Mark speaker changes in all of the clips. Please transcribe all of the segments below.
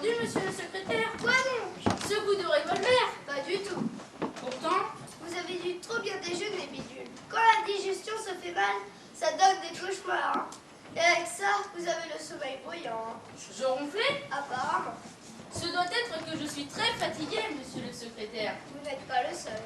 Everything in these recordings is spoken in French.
Speaker 1: entendu, monsieur le secrétaire?
Speaker 2: Quoi donc?
Speaker 1: Ce coup de revolver?
Speaker 2: Pas du tout.
Speaker 1: Pourtant,
Speaker 2: Vous avez dû trop bien déjeuner, bidule. Quand la digestion se fait mal, ça donne des cauchemars. Hein. Et avec ça, vous avez le sommeil bruyant. Hein.
Speaker 1: je ronflais.
Speaker 2: Apparemment,
Speaker 1: Ce doit être que je suis très fatiguée, monsieur le secrétaire.
Speaker 2: vous n'êtes pas le seul.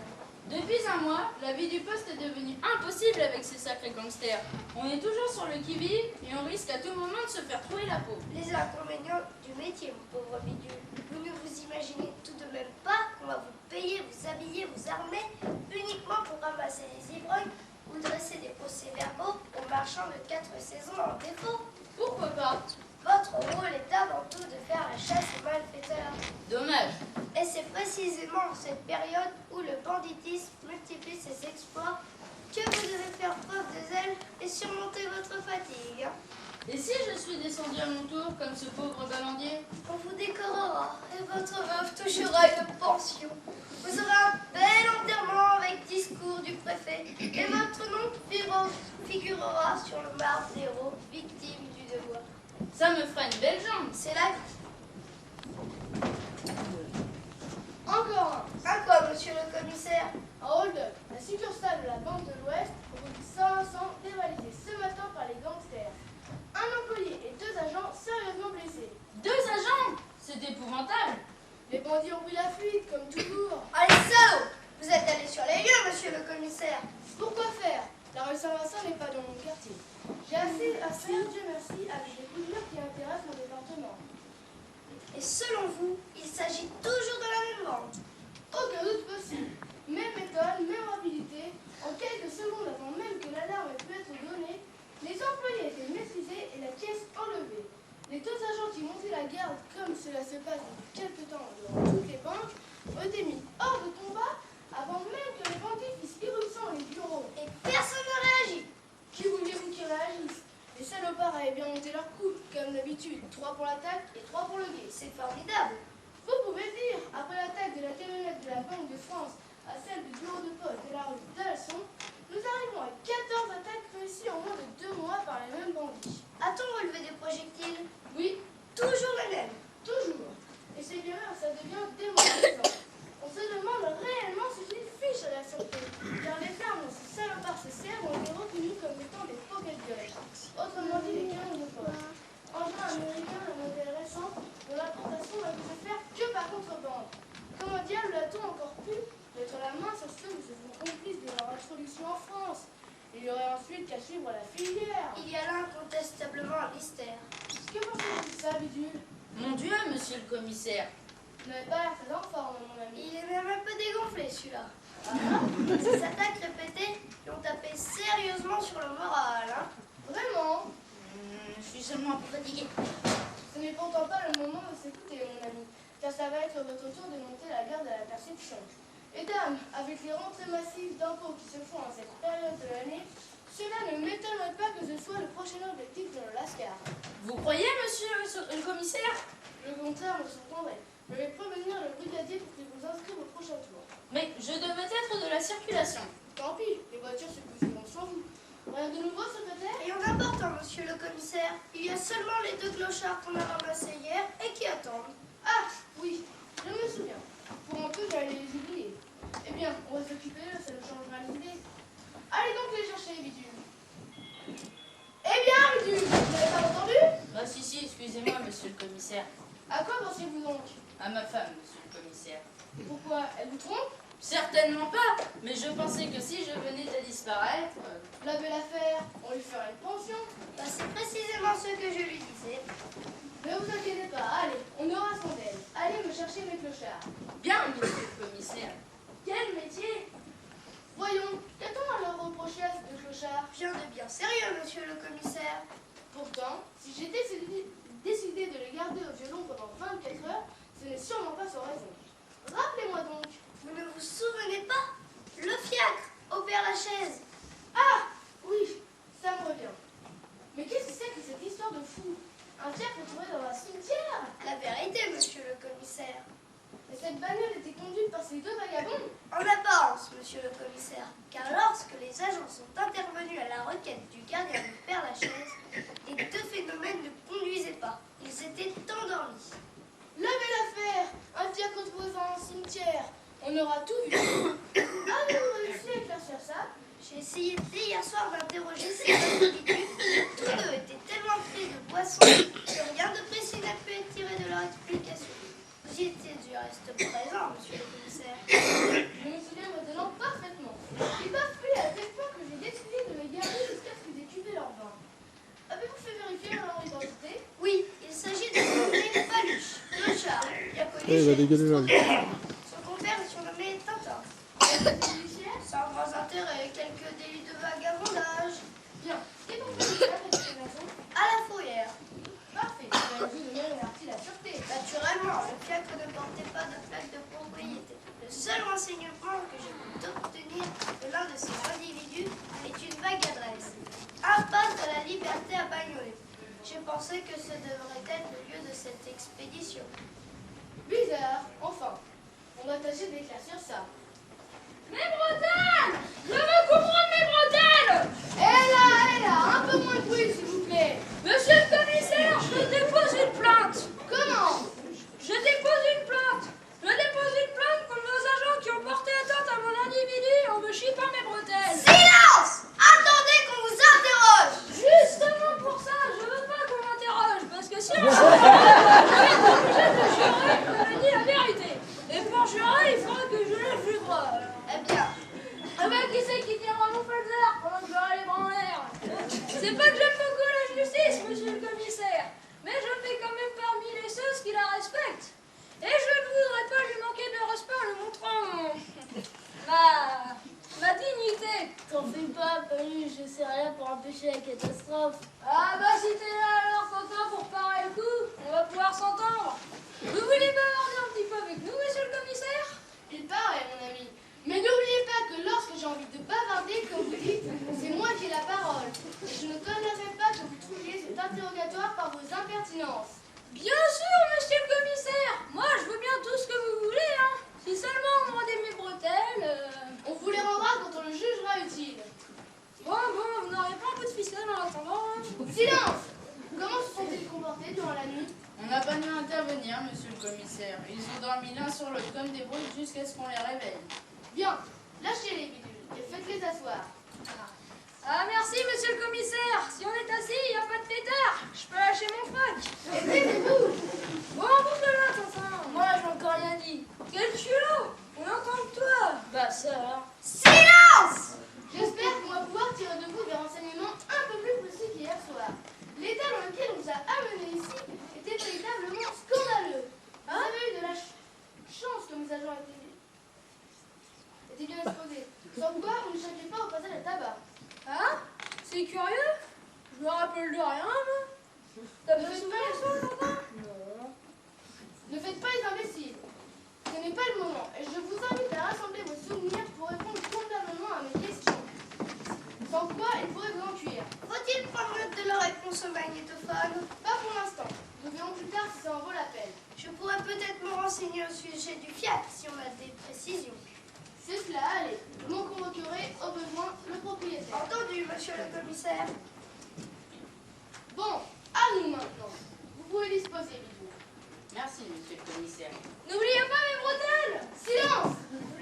Speaker 1: Depuis un mois, la vie du poste est devenue impossible avec ces sacrés gangsters. On est toujours sur le qui-vive et on risque à tout moment de se faire trouer la peau.
Speaker 2: Les inconvénients du métier, mon pauvre bidule. Vous ne vous imaginez tout de même pas qu'on va vous payer, vous habiller, vous armer uniquement pour ramasser les ivrognes ou dresser des procès-verbaux aux marchands de 4 saisons en défaut.
Speaker 1: Pourquoi pas?
Speaker 2: Votre rôle est avant tout de faire la chasse aux malfaiteurs.
Speaker 1: Dommage.
Speaker 2: Et c'est précisément en cette période où le banditisme multiplie ses exploits que vous devez faire preuve de zèle et surmonter votre fatigue.
Speaker 1: Et si je suis descendu à mon tour comme ce pauvre balandier?
Speaker 2: On vous décorera et votre veuve touchera une pension. Vous aurez un bel enterrement avec discours du préfet et votre nom figurera sur le marbre des héros victimes du devoir.
Speaker 1: Ça me fera une belle jambe.
Speaker 2: C'est la vie.
Speaker 3: Encore
Speaker 2: Un quoi, monsieur le commissaire?
Speaker 3: un hold-up. La succursale de la Banque de l'Ouest, rue Saint-Vincent, dévalisée ce matin par les gangsters. Un employé et 2 agents sérieusement blessés.
Speaker 1: 2 agents? C'est épouvantable.
Speaker 3: Les bandits ont pris la fuite, comme toujours.
Speaker 2: Allez, salaud! Vous êtes allé sur les lieux, monsieur le commissaire.
Speaker 3: Pourquoi faire? La rue Saint-Vincent n'est pas dans mon quartier. J'ai assez à faire, Dieu merci, avec des coups durs qui intéressent mon département.
Speaker 2: Et selon vous, il s'agit toujours de la même bande.
Speaker 3: Aucun doute possible. Même méthode, même rapidité. En quelques secondes avant même que l'alarme ait pu être donnée, les employés étaient maîtrisés et la caisse enlevée. Les 2 agents qui montaient la garde, comme cela se passe depuis quelque temps dans toutes les banques, ont été mis hors de combat avant même que les bandits fissent irruption dans les bureaux.
Speaker 2: Et personne ne réagit.
Speaker 3: Qui voulez-vous qui réagisse? Les salopards avaient bien monté leur coup, comme d'habitude. 3 pour l'attaque et 3 pour le guet.
Speaker 2: C'est formidable.
Speaker 3: Vous pouvez le dire, après l'attaque de la camionnette de la Banque de France à celle du bureau de poste de la rue d'Alençon, nous arrivons à 14 attaques réussies en moins de 2 mois par les mêmes bandits.
Speaker 2: A-t-on relevé des projectiles?
Speaker 3: Oui,
Speaker 2: Toujours les mêmes.
Speaker 3: toujours. Et c'est bien, ça devient démoralisant. On se demande réellement ce qu'ils fichent à la sûreté, car les fermes où ces salopards se servent ont été reconnus comme étant des pocket guns, autrement dit des canons de poche. Engin américain d'un modèle récent dont l'importation ne peut se faire que par contrebande. Comment diable a-t-on encore pu mettre la main sur ceux qui se font complices de leur introduction en France? Il y aurait ensuite qu'à suivre la filière.
Speaker 2: Il y a là incontestablement un mystère.
Speaker 3: Que pensez-vous de ça, bidule?
Speaker 1: Mon Dieu, monsieur le commissaire.
Speaker 3: Vous n'avez pas l'air très en forme, mon ami.
Speaker 2: Il est même un peu dégonflé, celui-là.
Speaker 3: Ah,
Speaker 2: Ces attaques répétées lui ont tapé sérieusement sur le moral. Hein.
Speaker 3: vraiment?
Speaker 1: Je suis seulement un peu fatiguée.
Speaker 3: Ce n'est pourtant pas le moment de s'écouter, mon ami, car ça va être votre tour de monter la garde à la perception. Et dame, avec les rentrées massives d'impôts qui se font en cette période de l'année, cela ne m'étonnerait pas que ce soit le prochain objectif de l'ASCAR.
Speaker 1: Vous croyez, monsieur le commissaire?
Speaker 3: Le contraire me surprendrait. Je vais prévenir le brigadier pour qu'il vous inscrive au prochain tour.
Speaker 1: Mais je devais être de la circulation.
Speaker 3: Tant pis, les voitures se bousculeront sans vous. Rien de nouveau, secrétaire?
Speaker 2: Rien d'important, monsieur le commissaire. Il y a seulement les 2 clochards qu'on a ramassés hier et qui attendent.
Speaker 3: Ah, oui, je me souviens. Pour un peu, j'allais les oublier. Eh bien, on va s'occuper d'eux, ça nous changera l'idée. Allez donc les chercher, bidule. Eh bien, bidule, vous n'avez pas entendu?
Speaker 1: Ah si, excusez-moi, monsieur le commissaire.
Speaker 3: À quoi pensez-vous donc?
Speaker 1: À ma femme, monsieur le commissaire.
Speaker 3: Pourquoi? Elle vous trompe?
Speaker 1: Certainement pas, mais je pensais que si je venais à disparaître...
Speaker 3: La belle affaire, on lui ferait une pension.
Speaker 2: Bah, c'est précisément ce que je lui disais.
Speaker 3: Ne vous inquiétez pas, allez, on aura son aide. Allez me chercher mes clochards.
Speaker 1: Bien, monsieur le commissaire.
Speaker 3: Quel métier? Voyons, qu'a-t-on à leur reprocher à ces 2 clochards?
Speaker 2: Rien de bien sérieux, monsieur le commissaire.
Speaker 3: Pourtant, si j'étais décidé de les garder au violon pendant 24 heures, ce n'est sûrement pas sans raison. Rappelez-moi donc.
Speaker 2: Vous ne vous souvenez pas? Le fiacre au Père-Lachaise.
Speaker 3: Ah, oui, ça me revient. Mais qu'est-ce que c'est que cette histoire de fou? Un fiacre trouvé dans un cimetière?
Speaker 2: La vérité, monsieur le commissaire.
Speaker 3: Et cette bagnole était conduite par ces 2 vagabonds?
Speaker 2: En apparence, monsieur le commissaire, car lorsque les agents sont intervenus à la requête du gardien du Père-Lachaise, les 2 phénomènes ne conduisaient pas. Ils étaient endormis.
Speaker 3: Le On aura tout vu. Avez-vous réussi à éclaircir ça?
Speaker 2: J'ai essayé dès hier soir d'interroger ces individus. Tous deux étaient tellement pris de boissons que rien de précis n'a pu être tiré de leur explication. Vous y étiez du reste présent, monsieur le commissaire.
Speaker 3: Je me souviens maintenant parfaitement. Ils bafouaient à tel point que j'ai décidé de les garder jusqu'à ce qu'ils aient cuvé leur vin. Avez-vous fait vérifier leur identité?
Speaker 2: Oui, il s'agit de nommé Paluche, clochard, bien connu
Speaker 4: il va
Speaker 2: chez les
Speaker 4: dégueuler là.
Speaker 2: historiens. Son compère est surnommé Tintin.
Speaker 3: Judiciaire?
Speaker 2: Sans grands intérêts, quelques délits de vagabondage.
Speaker 3: Bien. Et donc, vous avez la maison?
Speaker 2: À la fourrière.
Speaker 3: Parfait. Vous avez vu de même averti la sûreté.
Speaker 2: Naturellement, le fiacre ne portait pas de plaque de propriété. Le seul renseignement que j'ai pu obtenir de l'un de ces individus est une vague adresse. Impasse de la Liberté à Bagnolet. J'ai pensé que ce devrait être le lieu de cette expédition.
Speaker 3: Bizarre. Enfin, on doit tâcher d'éclaircir ça.
Speaker 1: Mes bretelles! Je veux comprendre mes bretelles!
Speaker 3: Hé là, un peu moins de bruit, s'il vous plaît.
Speaker 1: Monsieur le commissaire, je dépose une plainte!
Speaker 3: Comment?
Speaker 1: Je dépose une plainte! Je dépose une plainte contre nos agents qui ont porté atteinte à mon individu en me chippant mes bretelles!
Speaker 2: Silence! Attendez qu'on vous interroge!
Speaker 1: Justement pour ça, je veux pas qu'on m'interroge, parce que si on je vais être obligé de jurer que je dis la vérité. Et pour jurer, il faudra que je lève les bras.
Speaker 2: Eh bien,
Speaker 1: Ah ben, qui c'est qui tiendra mon felzer pendant que j'aurai les bras en l'air? C'est pas que j'aime beaucoup la justice, monsieur le commissaire, mais je fais quand même parmi les ceux qui la respectent. Et je ne voudrais pas lui manquer de respect en lui montrant ma dignité.
Speaker 5: T'en fais pas, Paluche, je sais rien pour empêcher la catastrophe.
Speaker 1: Ah bah si t'es là alors, Coquin, pour parer le coup, on va pouvoir s'entendre. Vous voulez bavarder un petit peu avec nous, monsieur le commissaire?
Speaker 3: Il paraît, mon ami. Mais n'oubliez pas que lorsque j'ai envie de bavarder, comme vous dites, c'est moi qui ai la parole. Et je ne tolérerai pas que vous trouviez cet interrogatoire par vos impertinences.
Speaker 1: Bien sûr, monsieur le commissaire. Moi, je veux bien tout ce que vous voulez, hein. Si seulement on me rendait mes bretelles.
Speaker 3: On vous les rendra quand on le jugera utile.
Speaker 1: Bon, vous n'aurez pas un peu de ficelle en attendant, hein?
Speaker 3: Silence! Comment se sont-ils comportés durant la nuit?
Speaker 6: On n'a pas dû intervenir, monsieur le commissaire. Ils ont dormi l'un sur l'autre comme des brouilles jusqu'à ce qu'on les réveille.
Speaker 3: Bien, lâchez les bidules et faites-les asseoir.
Speaker 1: Ah, merci, monsieur le commissaire. Si on est assis, il n'y a pas de pétard. Je peux lâcher mon froc.
Speaker 3: Et taisez-vous!
Speaker 1: Bon, bouge de là, Tintin. Moi, je n'ai encore rien dit. Quel culot! On entend que toi.
Speaker 5: Bah ça alors.
Speaker 2: silence!
Speaker 3: J'espère qu'on va pouvoir tirer de vous des renseignements un peu plus précis qu'hier soir. L'état dans lequel on vous a amené ici était véritablement scandaleux. Vous avez eu de la chance que nos agents étaient bien exposés. Sans quoi, on ne chacait pas au passage à tabac.
Speaker 1: Hein? C'est curieux? Je me rappelle de rien, moi. T'as pas souvenir de ça, Tintin?
Speaker 5: Non.
Speaker 3: Ne faites pas les imbéciles. Ce n'est pas le moment et je vous invite à rassembler vos souvenirs pour répondre convenablement à mes questions. Sans quoi, il pourrait vous encuire.
Speaker 2: Faut-il prendre note de leur réponse au magnétophone?
Speaker 3: Pas pour l'instant. Nous verrons plus tard si ça en vaut la peine.
Speaker 2: Je pourrais peut-être me renseigner au sujet du fiacre si on a des précisions.
Speaker 3: C'est cela, allez. Vous m'en convoquerez au besoin le propriétaire.
Speaker 2: Entendu, monsieur le commissaire.
Speaker 3: Bon, à nous maintenant. Vous pouvez disposer, Bidou.
Speaker 6: Merci, monsieur le commissaire.
Speaker 1: N'oubliez pas mes bretelles!
Speaker 3: Silence!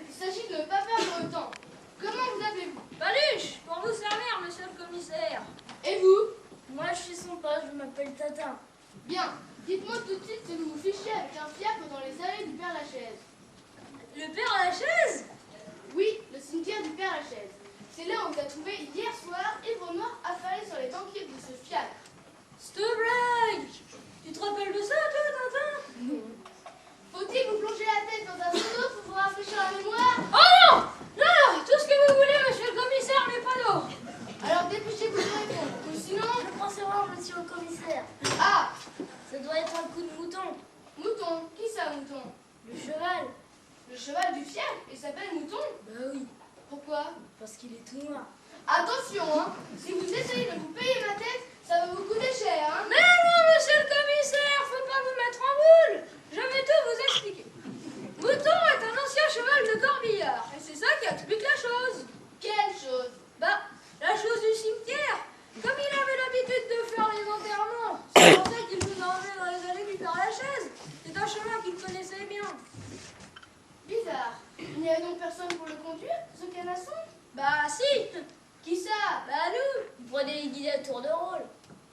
Speaker 3: Il s'agit de ne pas perdre le temps. Comment vous appelez-vous?
Speaker 1: Paluche, pour vous servir, monsieur le commissaire.
Speaker 3: Et vous?
Speaker 5: Moi je suis son pote, je m'appelle Tatin.
Speaker 3: Bien. Dites-moi tout de suite si vous vous fichez avec un fiacre dans les allées du Père Lachaise.
Speaker 1: Le père à la chaise?
Speaker 3: Oui, le cimetière du Père Lachaise. C'est là où on vous a trouvé hier soir, ivre mort, affalé sur les banquettes de ce fiacre.
Speaker 1: S'te blague! Tu te rappelles de ça, toi, Tintin?
Speaker 3: Faut-il vous plonger la tête dans un seau d'eau pour vous rafraîchir la mémoire?
Speaker 1: Oh non! Non! Tout ce que vous voulez, monsieur le commissaire, mais pas d'eau!
Speaker 3: Alors dépêchez-vous de répondre, ou sinon...
Speaker 5: Je prends savoir, monsieur le commissaire.
Speaker 3: Ah!
Speaker 5: Ça doit être un coup de mouton.
Speaker 3: Mouton, qui ça, Mouton?
Speaker 5: Le cheval.
Speaker 3: Le cheval du fiacre, il s'appelle Mouton?
Speaker 5: Bah oui,
Speaker 3: Pourquoi?
Speaker 5: parce qu'il est tout noir.
Speaker 3: Attention, hein! Si vous essayez de vous payer ma tête, ça va vous coûter cher, hein!
Speaker 1: Mais non, monsieur le commissaire, faut pas vous mettre en boule! Je vais tout vous expliquer. Mouton est un ancien cheval de corbillard, et c'est ça qui explique la chose.
Speaker 3: Quelle chose!
Speaker 1: Bah, la chose du cimetière. Comme il avait l'habitude de faire les enterrements, c'est pour ça qu'il nous a emmenés dans les allées du Père Lachaise. C'est un chemin qu'il connaissait bien.
Speaker 3: Bizarre. Il n'y avait donc personne pour le conduire, ce canasson?
Speaker 1: Bah si.
Speaker 3: Qui ça?
Speaker 1: Bah nous.
Speaker 5: Vous prenez les guides à tour de rôle.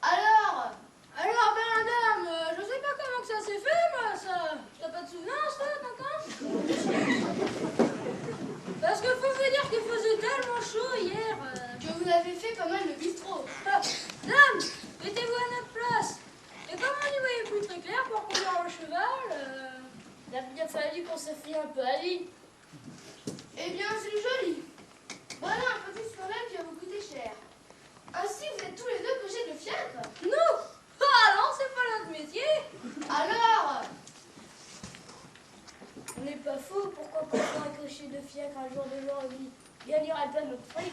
Speaker 3: Alors?
Speaker 1: Alors ben madame, je sais pas comment que ça s'est fait, moi, ça. T'as pas de souvenance, toi, Tintin? Parce que faut vous dire qu'il faisait tellement chaud hier.
Speaker 3: Que vous avez fait pas mal le bistrot.
Speaker 1: Dame, mettez-vous à notre place. Et comme on n'y voyait plus très clair pour conduire le cheval,
Speaker 5: Il a bien fallu qu'on se fie un peu à lui.
Speaker 3: Eh bien, c'est joli. Voilà un petit scandale qui va vous coûter cher. Ainsi, vous êtes tous les deux cochers de fiacre?
Speaker 1: nous. Ah non, c'est pas notre métier.
Speaker 3: Alors?
Speaker 5: On n'est pas fou, pourquoi qu'on soit un cocher de fiacre un jour de l'an il gagnerait pas notre fric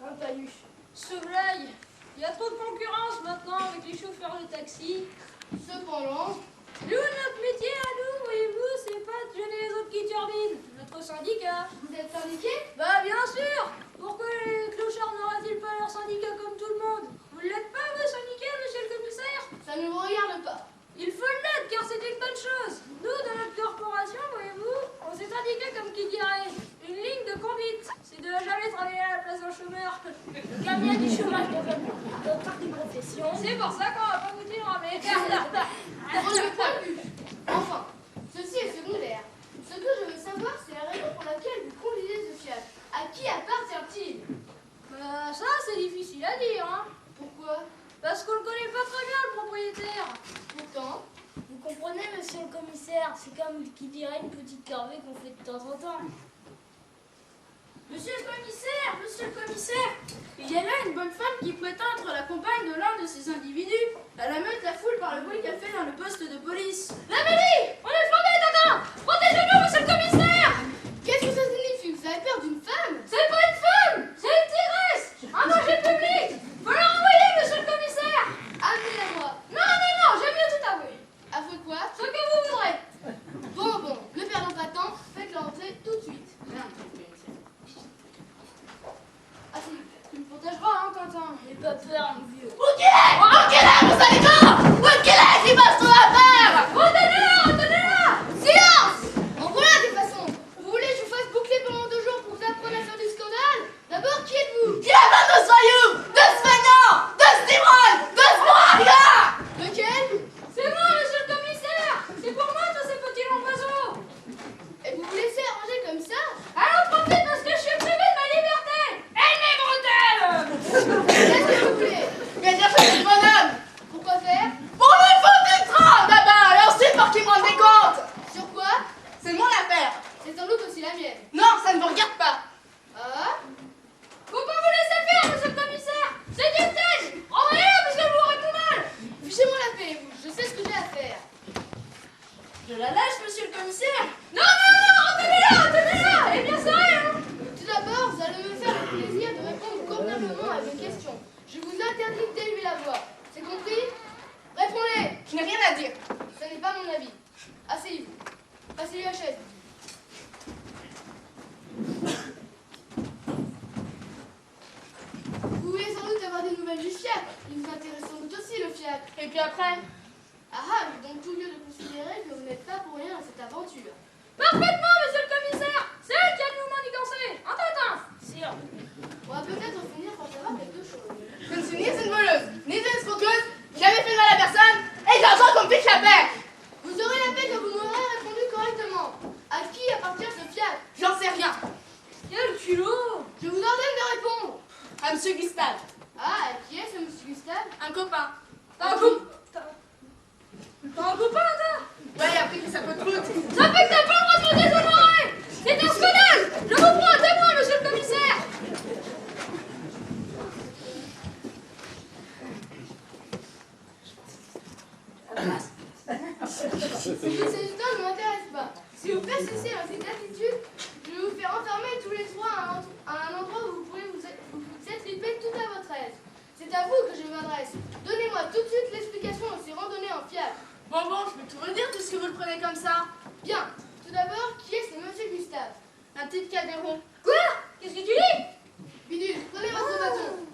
Speaker 5: un paluche.
Speaker 1: Souvelaille, il y a trop de concurrence maintenant avec les chauffeurs de taxi.
Speaker 3: Cependant,
Speaker 1: Nous, notre métier à nous, voyez-vous, c'est pas de gêner les autres qui turbinent. Notre syndicat.
Speaker 3: vous êtes syndiqué?
Speaker 1: Bah bien sûr. Pourquoi les clochards n'auraient-ils pas leur syndicat comme tout le monde? Vous ne l'êtes pas, vous, syndicat, monsieur le commissaire?
Speaker 3: Ça ne vous regarde pas.
Speaker 1: Il faut l'être, car c'est une bonne chose. Nous, dans notre corporation, voyez-vous, on s'est syndiqué comme qui dirait une ligne de conduite. C'est de jamais travailler à la place d'un chômeur.
Speaker 5: Car il y a du chômage dans toutes les professions.
Speaker 1: C'est pour ça qu'on va pas vous dire, mais...
Speaker 3: Relevé point de vue. Enfin, ceci est secondaire. Ce que je veux savoir, c'est la raison pour laquelle vous conduisez ce fiacre. À qui appartient-il?
Speaker 1: Ça, c'est difficile à dire, hein.
Speaker 3: Pourquoi?
Speaker 1: Parce qu'on ne connaît pas très bien le propriétaire.
Speaker 3: Pourtant,
Speaker 5: Vous comprenez, monsieur le commissaire, c'est comme qui dirait une petite corvée qu'on fait de temps en temps.
Speaker 6: Monsieur le commissaire, il y a là une bonne femme qui prétend être la compagne de l'un de ces individus. Elle ameute la foule par le bruit qu'elle fait dans le poste de police.
Speaker 1: L'Amélie, on est fondé, Tintin. Protégez-nous, monsieur le commissaire.
Speaker 3: qu'est-ce que ça signifie? Vous avez peur d'une femme?
Speaker 1: C'est pas une femme, c'est une tigresse. Un danger public. Faut la renvoyer, monsieur le commissaire.
Speaker 3: Amenez-la-moi.
Speaker 1: Non, j'aime mieux tout avouer.
Speaker 3: Avouez quoi?
Speaker 1: Ce que vous voudrez.
Speaker 3: Bon, ne perdons pas de temps, faites-la entrer tout de suite.
Speaker 6: Bien, monsieur le commissaire.
Speaker 3: Asseyez-vous.
Speaker 1: Tu me protégeras, hein, Tintin.
Speaker 5: N'aie pas peur, mon vieux.
Speaker 3: Silence! En voilà des façons. Vous voulez que je vous fasse boucler pendant 2 jours pour vous apprendre à faire du scandale? D'abord, qui êtes-vous? Lequel?
Speaker 1: C'est moi, monsieur le commissaire. C'est pour moi, tous ces petits longs oiseaux.
Speaker 3: Et vous vous laissez arranger comme ça?
Speaker 1: Allons, profite parce que je suis privé de ma liberté. Elle m'est brutale.
Speaker 3: Qu'est-ce que vous voulez?
Speaker 4: Viens dire que je suis bonhomme!
Speaker 3: Pourquoi faire?
Speaker 4: Pour le fond du train d'abord, et ensuite pour qu'il me rende des comptes!
Speaker 3: Sur quoi?
Speaker 4: C'est mon affaire!
Speaker 3: C'est sans doute aussi la mienne.
Speaker 4: Non, ça ne vous regarde pas!
Speaker 3: Ah?
Speaker 1: Faut pas vous laisser faire, monsieur le commissaire. C'est une tête. Envoyez-la parce qu'elle vous répond mal.
Speaker 3: Fichez-moi la paix, vous. Je sais ce que j'ai à faire.
Speaker 6: Je la lâche, monsieur le commissaire.
Speaker 1: Non, retenez-la. Et bien serré, hein.
Speaker 3: Tout d'abord, vous allez me faire le plaisir de répondre convenablement à mes questions. Je vous interdis d'élever la voix. C'est compris? Répondez!
Speaker 4: Je n'ai rien à dire.
Speaker 3: Ce n'est pas mon avis. Asseyez-vous. Passez-lui la chaise. Vous voulez sans doute avoir des nouvelles du fiacre. Il vous intéresse sans doute aussi le fiacre.
Speaker 4: Et puis après?
Speaker 3: Ah, j'ai donc tout lieu de considérer que vous n'êtes pas pour rien dans cette aventure.
Speaker 1: Parfaitement, monsieur le commissaire. C'est elle qui a le mouvement manigancé. Un Tintin.
Speaker 5: Sûr.
Speaker 3: On va peut-être finir par savoir quelque chose.
Speaker 4: Je ne suis ni une voleuse, ni une escroqueuse, jamais fait de mal à personne, et j'ai besoin qu'on me fiche la paix!
Speaker 3: Vous aurez la paix quand vous m'aurez répondu correctement. À qui appartient ce fiacre?
Speaker 4: J'en sais rien.
Speaker 1: Quel culot.
Speaker 3: Je vous ordonne de répondre.
Speaker 4: À monsieur Gustave,
Speaker 3: Ah, qui est ce monsieur Gustave?
Speaker 4: un copain.
Speaker 1: T'as un copain, toi?
Speaker 4: Ouais, il a pris sa peau de route.
Speaker 1: Ça fait que t'as pas le droit de me déshonorer. C'est un scandale. Je vous prends un témoin, monsieur le commissaire.
Speaker 3: Ce qui s'agit ne m'intéresse pas. Si vous persistez dans cette attitude, je vais vous faire enfermer tous les trois à un endroit où vous pourrez vous être livrés tout à votre aise. C'est à vous que je m'adresse. Donnez-moi tout de suite l'explication de ces randonnées en fiacre.
Speaker 4: Bon, je vais tout vous dire puisque vous le prenez comme ça.
Speaker 3: Bien. Tout d'abord, qui est ce monsieur Gustave?
Speaker 4: Un petit cadéron.
Speaker 1: Quoi? Qu'est-ce que tu dis?
Speaker 3: Bidule, prenez votre bâton.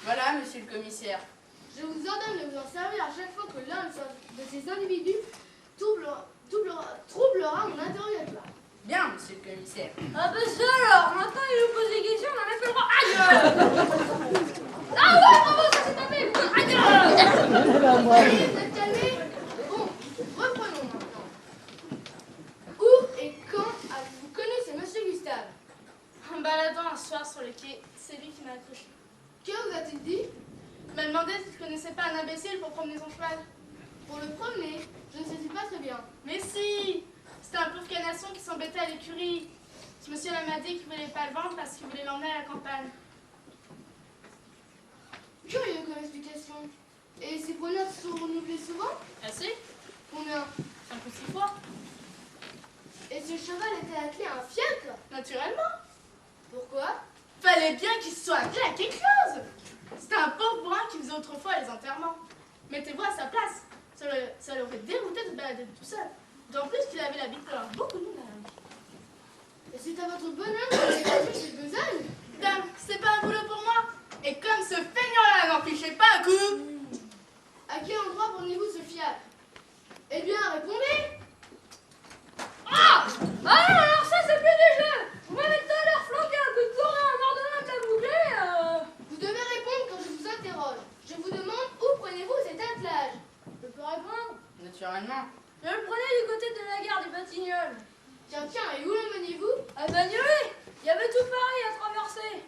Speaker 6: Voilà, monsieur le commissaire.
Speaker 3: Je vous ordonne de vous en servir à chaque fois que l'un de ces individus troublera mon interrogatoire.
Speaker 6: commissaire.
Speaker 1: Ah bah ça alors, maintenant il nous pose des questions, on a même pas le droit. Aïe Ah ouais, bravo, ça c'est tapé. Aïe
Speaker 3: Allez, vous êtes calmés? Bon, reprenons maintenant. Où et quand avez-vous connu ce monsieur Gustave?
Speaker 6: En baladant un soir sur le quai, c'est lui qui m'a accroché.
Speaker 3: Que vous a-t-il dit?
Speaker 6: Il m'a demandé si je connaissais pas un imbécile pour promener son cheval.
Speaker 3: Pour le promener, je ne saisis pas très bien.
Speaker 6: Mais si! C'était un pauvre canasson qui s'embêtait à l'écurie. Ce monsieur m'a dit qu'il voulait pas le vendre parce qu'il voulait l'emmener à la campagne.
Speaker 3: Curieux comme explication. Et ces promenades sont renouvelées souvent?
Speaker 6: Assez?
Speaker 3: Combien?
Speaker 6: 5 ou 6 fois.
Speaker 3: Et ce cheval était attelé à un fiacre?
Speaker 6: Naturellement.
Speaker 3: Pourquoi?
Speaker 6: Fallait bien qu'il soit attelé à quelque chose. C'était un pauvre brun qui faisait autrefois les enterrements. Mettez-vous à sa place. Ça l'aurait dérouté de se balader tout seul. D'autant plus qu'il avait l'habitude d'avoir beaucoup de monde à la rue.
Speaker 3: Et c'est à votre bonheur que vous avez passé ces besognes?
Speaker 6: Dame, c'est pas un boulot pour moi. Et comme ce feignant-là n'en fichez pas un coup.
Speaker 3: À quel endroit prenez-vous ce fiacre? Eh bien, répondez!
Speaker 1: Ah alors ça c'est plus des jeux. Vous m'avez tout à l'heure flanqué un coup de courant en ordonnant de la boucler.
Speaker 3: Vous devez répondre quand je vous interroge. Je vous demande où prenez-vous cet attelage?
Speaker 1: Je peux répondre.
Speaker 6: Naturellement.
Speaker 1: Je le prenais du côté de la gare des Batignolles.
Speaker 3: Tiens, et où le meniez-vous?
Speaker 1: À Bagnolet, il y avait tout Paris à traverser.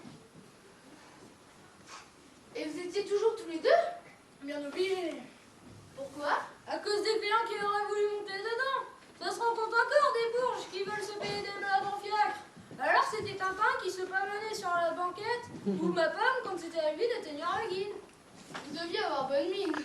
Speaker 3: Et vous étiez toujours tous les deux?
Speaker 1: Bien obligé.
Speaker 3: Pourquoi?
Speaker 1: À cause des clients qui auraient voulu monter dedans. Ça se rend compte encore des bourges qui veulent se payer des balades en fiacre. Alors c'était un pain qui se promenait sur la banquette ou ma pomme quand c'était à lui de tenir la guide.
Speaker 3: Vous deviez avoir bonne mine.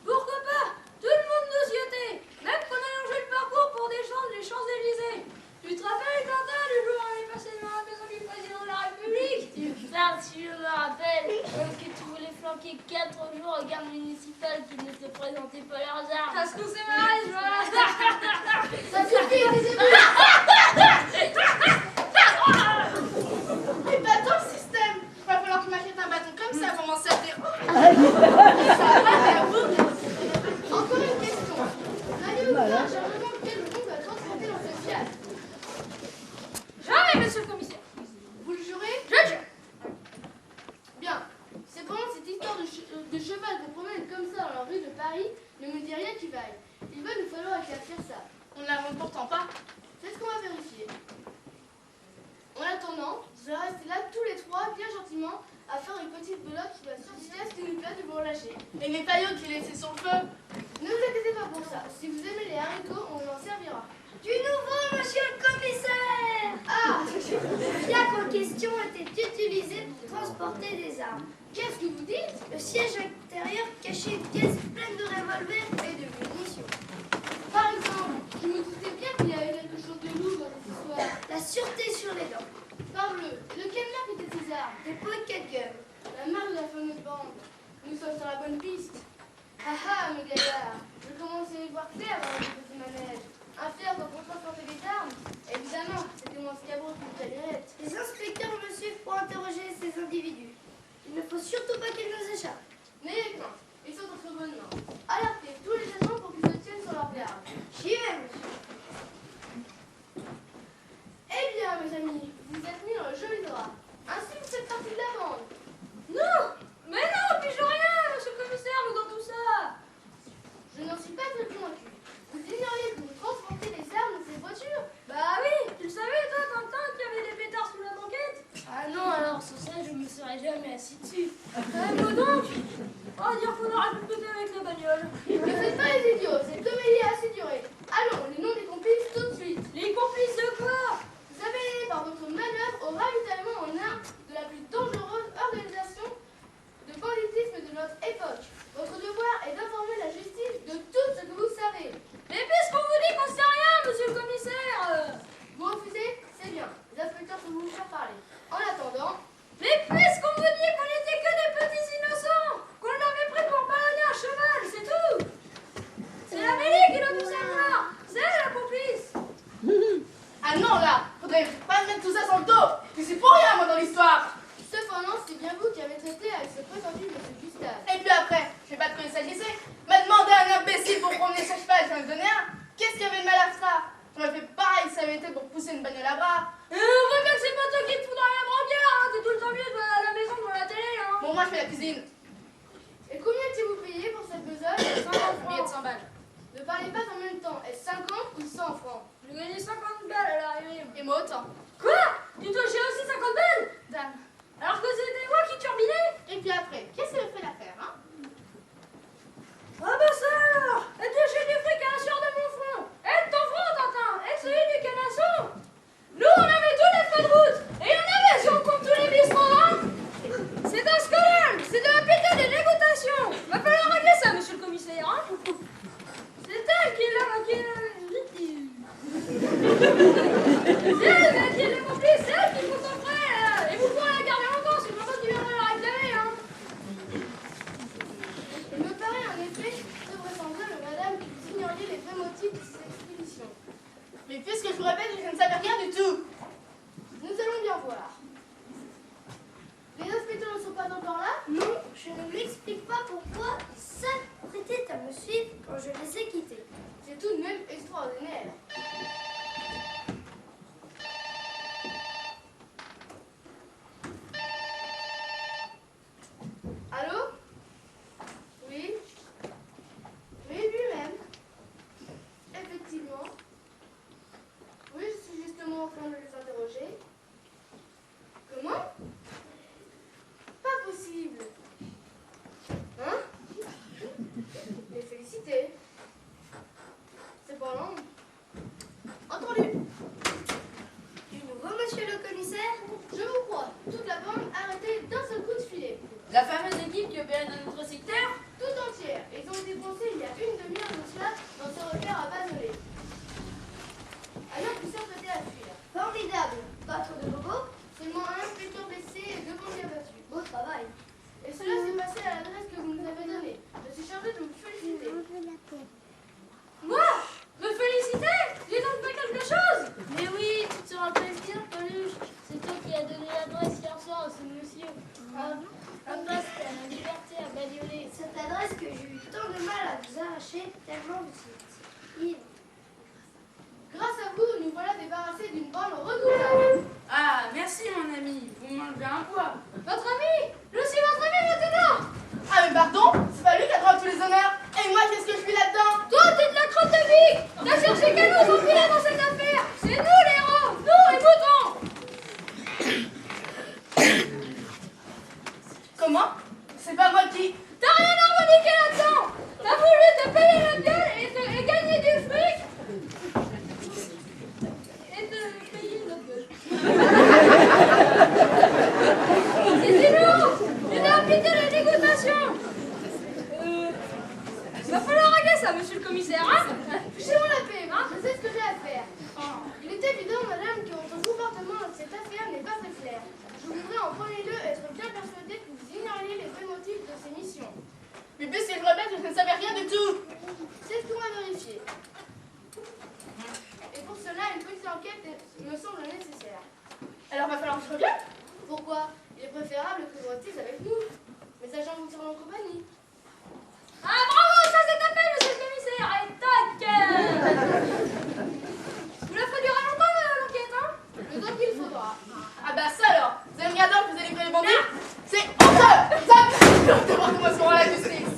Speaker 1: Pourquoi pas? Tout le monde nous y était. Même qu'on a longé le parcours pour descendre les Champs-Élysées. Tu te rappelles, Quentin, le jour où on est passé devant la maison du président de la République?
Speaker 5: Tu me parles, si je me rappelle, que tu voulais flanquer 4 jours au garde municipal qui ne te présentaient pas leurs armes.
Speaker 1: Parce qu'on s'est marré, je vois.
Speaker 3: Ça suffit, taisez-vous!
Speaker 6: Mais pas dans le système. Il va falloir que je m'achète un bâton comme ça pour m'en servir.
Speaker 3: Encore une question. Allez-vous voir chargement quel monde va transporter dans ce fiacre?
Speaker 1: Jamais, monsieur le commissaire.
Speaker 3: Vous le jurez?
Speaker 1: Je le jure.
Speaker 3: Bien. Cependant, cette histoire de cheval qu'on promène comme ça dans la rue de Paris ne me dit rien qui vaille. Il va nous falloir éclaircir ça.
Speaker 6: On ne l'invente pourtant pas.
Speaker 3: C'est ce qu'on va vérifier. En attendant, je vais rester là tous les trois, bien gentiment, à faire une petite belote qui va susciter à ce qu'il nous plaît de vous relâcher.
Speaker 6: Et les paillots qu'il laissait sur le feu.
Speaker 3: Ne vous inquiétez pas pour ça. Si vous aimez les haricots, on vous en servira.
Speaker 2: Du nouveau, monsieur le commissaire!
Speaker 3: Ah!
Speaker 2: Le fiacre en question était utilisé pour transporter des armes.
Speaker 3: Qu'est-ce que vous dites?
Speaker 2: Le siège intérieur cachait une caisse pleine de revolvers et de munitions.
Speaker 3: Par exemple, je me doutais bien qu'il y avait quelque chose de lourd dans cette histoire.
Speaker 2: La sûreté sur les dents.
Speaker 3: Parbleu, de quelle marque étaient ces armes?
Speaker 2: Des pocket guns.
Speaker 3: La marque de la fameuse bande. Nous sommes sur la bonne piste. Ah ah, mes gaillards, je commence à y voir clair dans le petit manège. Un fiacre pour transporter des armes? Évidemment, c'était mon escabeau qui me calirette.
Speaker 2: Les inspecteurs me suivent pour interroger ces individus. Il ne faut surtout pas qu'ils nous échappent.
Speaker 3: N'ayez crainte, ils sont entre bonnes mains. Alertez tous
Speaker 6: moi autant.
Speaker 1: Quoi? Tu touchais aussi 50 balles?
Speaker 6: Dame.
Speaker 1: Alors que c'était moi qui turbinais?
Speaker 6: Et puis après, qu'est-ce qu'elle fait l'affaire, hein?
Speaker 1: Ah bah ça alors! Elle touchait du fric à la sueur de mon front! Et de ton front, Tintin! Et celui du canasson! Nous, on avait tous les frais de route! Et il y en avait si on compte tous les bistrots, hein! C'est un scandale! C'est de la pété des négociations! Va falloir régler ça, monsieur le commissaire, hein! C'est elle qui l'a... C'est elle qui est les complices! C'est elle qui vous comprend! Et vous pourrez la garder longtemps, c'est pas moi qui viendrai la réclamer, hein!
Speaker 3: Il me paraît en effet très vraisemblable, madame, que vous ignoriez les vrais motifs de ces expéditions.
Speaker 6: Mais puisque je vous répète, je ne savais rien du tout.
Speaker 3: Nous allons bien voir. Les inspecteurs ne sont pas encore là?
Speaker 2: Non, je ne m'explique pas pourquoi ils s'apprêtaient à me suivre quand je les ai quittés.
Speaker 3: C'est tout de même extraordinaire. Allô? Oui? Oui, lui-même. Effectivement. Oui, je suis justement en train de les interroger. Comment? Pas possible. Hein? Les féliciter. C'est pas long. Entendu.
Speaker 2: Du nouveau, monsieur le commissaire?
Speaker 3: Je vous crois. Toute la bande arrêtée d'un seul coup de filet.
Speaker 1: La fameuse équipe qui opérait dans notre secteur?
Speaker 3: Tout entière. Ils ont été pensés il y a une demi-heure de cela dans ce repère à Bagnolet. Alors qu'ils s'apprêtaient à fuir.
Speaker 2: Formidable! Pas trop de bobos?
Speaker 3: Seulement un inspecteur blessé et 2 bandits abattus.
Speaker 2: Beau travail.
Speaker 3: Et cela s'est passé à l'adresse que vous nous avez donnée. Je suis chargée de vous féliciter.
Speaker 1: Moi? Me féliciter? J'ai donc fait quelque chose?
Speaker 5: Mais oui, tu te rappelles bien, Coluche. C'est toi qui as donné l'adresse hier soir à ce monsieur. Un poste à la liberté à Bagnolet.
Speaker 2: Cette adresse que j'ai eu tant de mal à vous arracher, tellement vous êtes ivre.
Speaker 3: Grâce à vous, nous voilà débarrassés d'une bande redoutable.
Speaker 1: Ah, merci mon ami, vous m'enlevez un poids. Votre ami? Je suis votre ami maintenant!
Speaker 6: Ah mais pardon, c'est pas lui qui a droit à tous les honneurs. Et moi, qu'est-ce que je fais là-dedans?
Speaker 1: Toi, t'es de la crotte de vie! T'as cherché qu'à nous enfiler dans cette affaire! C'est nous les héros! Nous les moutons!
Speaker 6: Comment? C'est pas moi qui...
Speaker 1: T'as rien à revendiquer là-dedans! T'as voulu te payer la gueule et gagner du fric! Et te payer notre gueule. C'est lourd! Tu dois appliquer la négociation! Va falloir régler ça, monsieur le commissaire, hein?
Speaker 3: Fichez-moi la paix, hein? Je sais ce que j'ai à faire. Il est évident, madame, que votre comportement dans cette affaire n'est pas très clair. Je voudrais en premier lieu être bien persuadée que vous ignoriez les vrais motifs de ces missions.
Speaker 6: Mais puisque je répète, je ne savais rien du tout.
Speaker 3: C'est ce qu'on va vérifier. Et pour cela, une petite enquête me semble nécessaire.
Speaker 6: Alors va falloir que je revienne.
Speaker 3: Pourquoi? Il est préférable que vous restiez avec nous. Mes agents vous tirent en compagnie.
Speaker 1: Ah bravo, ça c'est tapé, monsieur le commissaire! Et tac! Vous la ferez durer longtemps, l'enquête, hein?
Speaker 3: Le temps qu'il faudra.
Speaker 6: Ah bah ça alors, vous allez me garder que vous allez livrer les bandits? C'est honteux! Ça, je vais voir comment se rend la justice.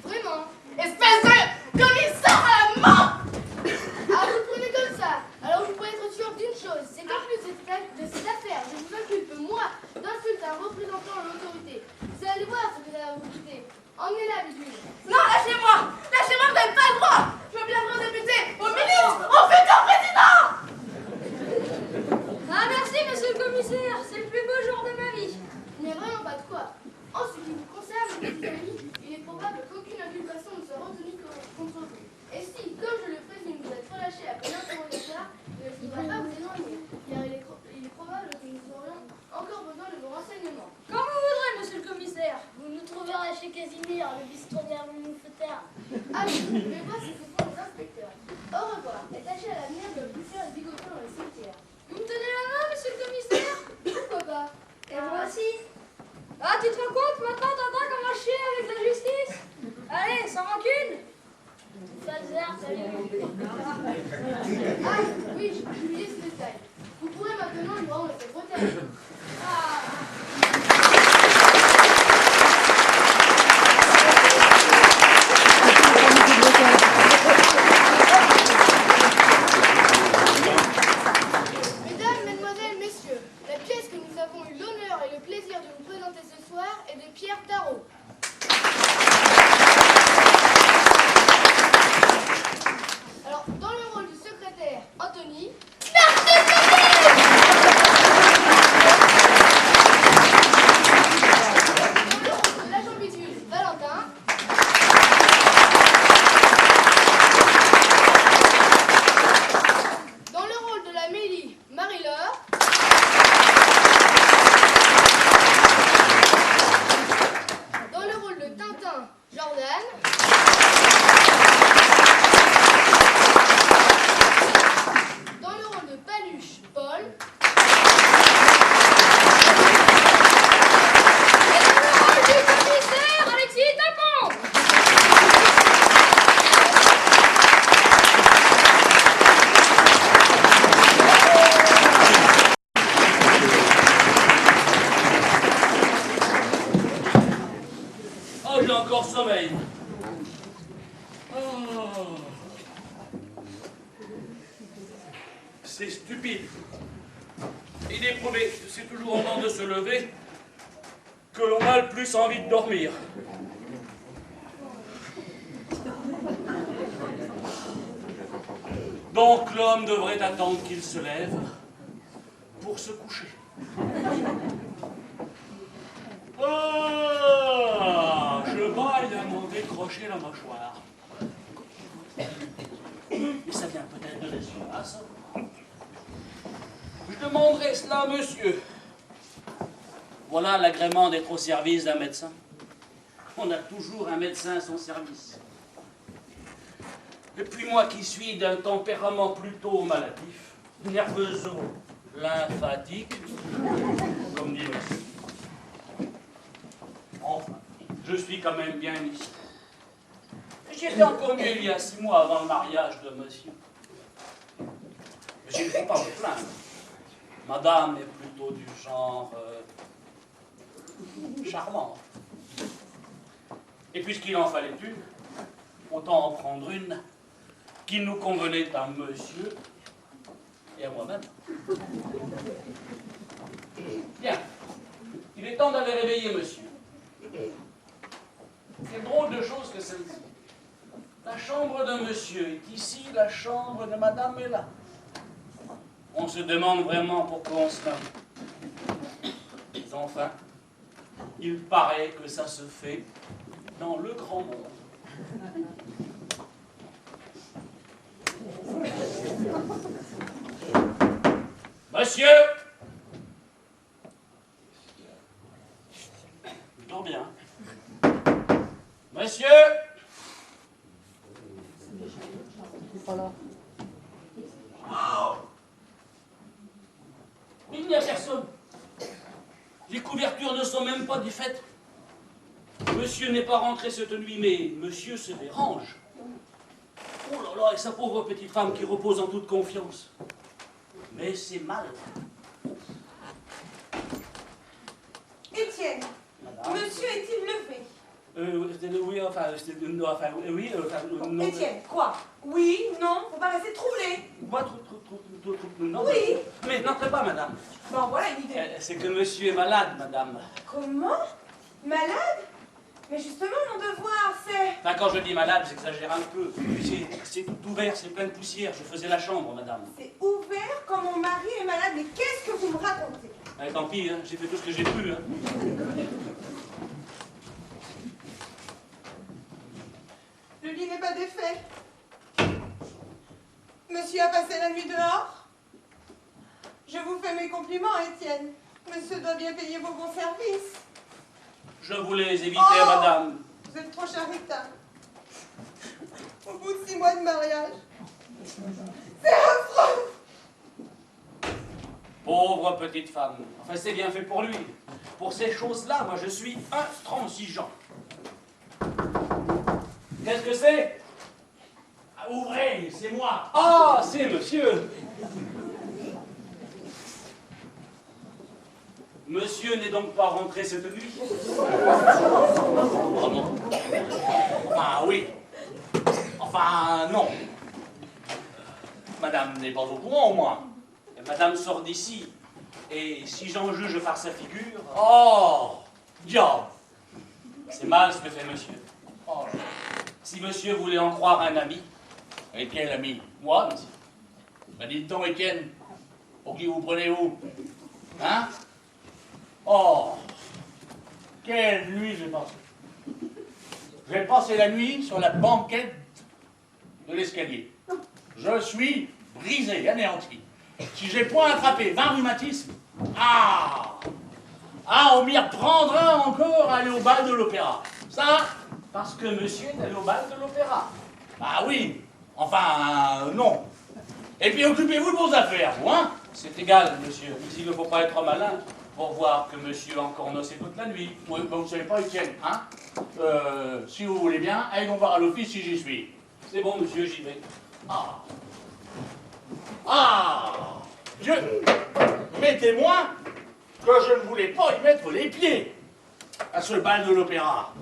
Speaker 3: Vraiment.
Speaker 6: Espèce de commissaire à la mort!
Speaker 3: Ah, vous le prenez comme ça. Alors vous pouvez être sûr d'une chose, c'est qu'en plus de cette affaire, je vous inculpe, moi, d'insulter un représentant de l'autorité. Vous allez voir ce que ça va vous coûter. Emmenez-la avec lui.
Speaker 6: Non, lâchez-moi! Lâchez-moi, vous n'avez pas le droit! Je veux bien être au député, au ministre, au futur président!
Speaker 1: Ah merci, monsieur le commissaire, c'est le plus beau jour de ma vie.
Speaker 3: Il n'y a vraiment pas de quoi. En ce qui vous concerne, mes petits amis, il est probable qu'aucune inculpation ne soit retenue contre vous. Et si, comme je le présume, vous êtes relâché après l'interrogatoire, il ne faudra pas vous éloigner, car il est probable que nous aurions encore besoin de vos renseignements.
Speaker 1: Comme vous voudrez, monsieur le commissaire.
Speaker 5: Vous nous trouverez chez Casimir, le bistrot derrière le mousquetaire.
Speaker 3: Allez, je vais voir si ce sont les inspecteurs. Au revoir, et tâchez à l'avenir de plus faire les bigotins dans les cimetières.
Speaker 1: Vous me tenez la main, monsieur le commissaire?
Speaker 3: Pourquoi pas?
Speaker 2: Et moi aussi?
Speaker 1: Ah, tu te rends compte maintenant, Tintin, comment je suis avec la justice? Allez, sans rancune.
Speaker 5: Falzar, salut.
Speaker 3: Ah, oui, j'ai oublié ce détail. Vous pourrez maintenant lui rendre ses bretelles.
Speaker 7: C'est stupide. Il est prouvé que c'est toujours au moment de se lever que l'on a le plus envie de dormir. Donc l'homme devrait attendre qu'il se lève pour se coucher. Ah, je baille à m'en décrocher la mâchoire. Mais ça vient peut-être de l'espace. Je demanderai cela à monsieur. Voilà l'agrément d'être au service d'un médecin. On a toujours un médecin à son service. Et puis moi qui suis d'un tempérament plutôt maladif, nerveuso-lymphatique, comme dit monsieur. Enfin, je suis quand même bien ici. J'étais encore mieux il y a 6 mois avant le mariage de monsieur. Mais je ne vais pas me plaindre. Madame est plutôt du genre charmant. Et puisqu'il en fallait une, autant en prendre une qui nous convenait à monsieur et à moi-même. Bien, il est temps d'aller réveiller monsieur. Quelle drôle de chose que celle-ci. La chambre de monsieur est ici, la chambre de madame est là. On se demande vraiment pourquoi on se nomme. Mais enfin, il paraît que ça se fait dans le grand monde. Monsieur! Je dors bien. Monsieur! Il n'y a personne. Les couvertures ne sont même pas défaites. Monsieur n'est pas rentré cette nuit, mais monsieur se dérange. Oh là là, et sa pauvre petite femme qui repose en toute confiance. Mais c'est mal.
Speaker 8: Étienne,
Speaker 7: Madame.
Speaker 8: monsieur est-il levé?
Speaker 7: Oui, non.
Speaker 8: Étienne, quoi? Oui, non, vous paraissez troublé.
Speaker 7: Moi, non.
Speaker 8: Oui.
Speaker 7: Mais n'entrez pas, madame.
Speaker 8: Bon, voilà une idée.
Speaker 7: C'est que monsieur est malade, madame.
Speaker 8: Comment? Malade? Mais justement, mon devoir, c'est...
Speaker 7: Enfin, quand je dis malade, j'exagère un peu. C'est tout ouvert, c'est plein de poussière. Je faisais la chambre, madame.
Speaker 8: C'est ouvert quand mon mari est malade, mais qu'est-ce que vous me racontez?
Speaker 7: Tant pis, hein, j'ai fait tout ce que j'ai pu. Hein.
Speaker 8: Le lit n'est pas défait. Monsieur a passé la nuit dehors. Je vous fais mes compliments, Étienne. Monsieur doit bien payer vos bons services.
Speaker 7: Je voulais éviter, madame.
Speaker 8: Vous êtes trop charitable. Au bout de 6 mois de mariage. C'est affreux.
Speaker 7: Pauvre petite femme. Enfin, c'est bien fait pour lui. Pour ces choses-là, moi, je suis intransigeant. Qu'est-ce que c'est? Ouvrez, c'est moi. Ah, c'est monsieur. Monsieur n'est donc pas rentré cette nuit? Oh non. Enfin, oui. Enfin, non. Madame n'est pas au courant, au moins. Madame sort d'ici. Et si j'en juge par sa figure... Oh, diable. C'est mal ce que fait monsieur. Oh. Si monsieur voulait en croire un ami... Et quel ami? Moi, monsieur. Ben dites donc, Étienne, pour qui vous prenez où? Hein? Oh, quelle nuit j'ai passé. J'ai passé la nuit sur la banquette de l'escalier. Je suis brisé, anéanti. Si j'ai point attrapé 20 rhumatismes, on m'y reprendra encore à aller au bal de l'opéra. Ça, parce que monsieur est allé au bal de l'opéra. Ah oui, enfin, non. Et puis occupez-vous de vos affaires, vous, hein? C'est égal, monsieur. Il ne faut pas être malin pour voir que monsieur a encore nossé toute la nuit. Oui, ben vous ne savez pas, Étienne, hein? Si vous voulez bien, allez donc voir à l'office si j'y suis. C'est bon, monsieur, j'y vais. Dieu, mettez-moi que je ne voulais pas y mettre les pieds à ce bal de l'opéra.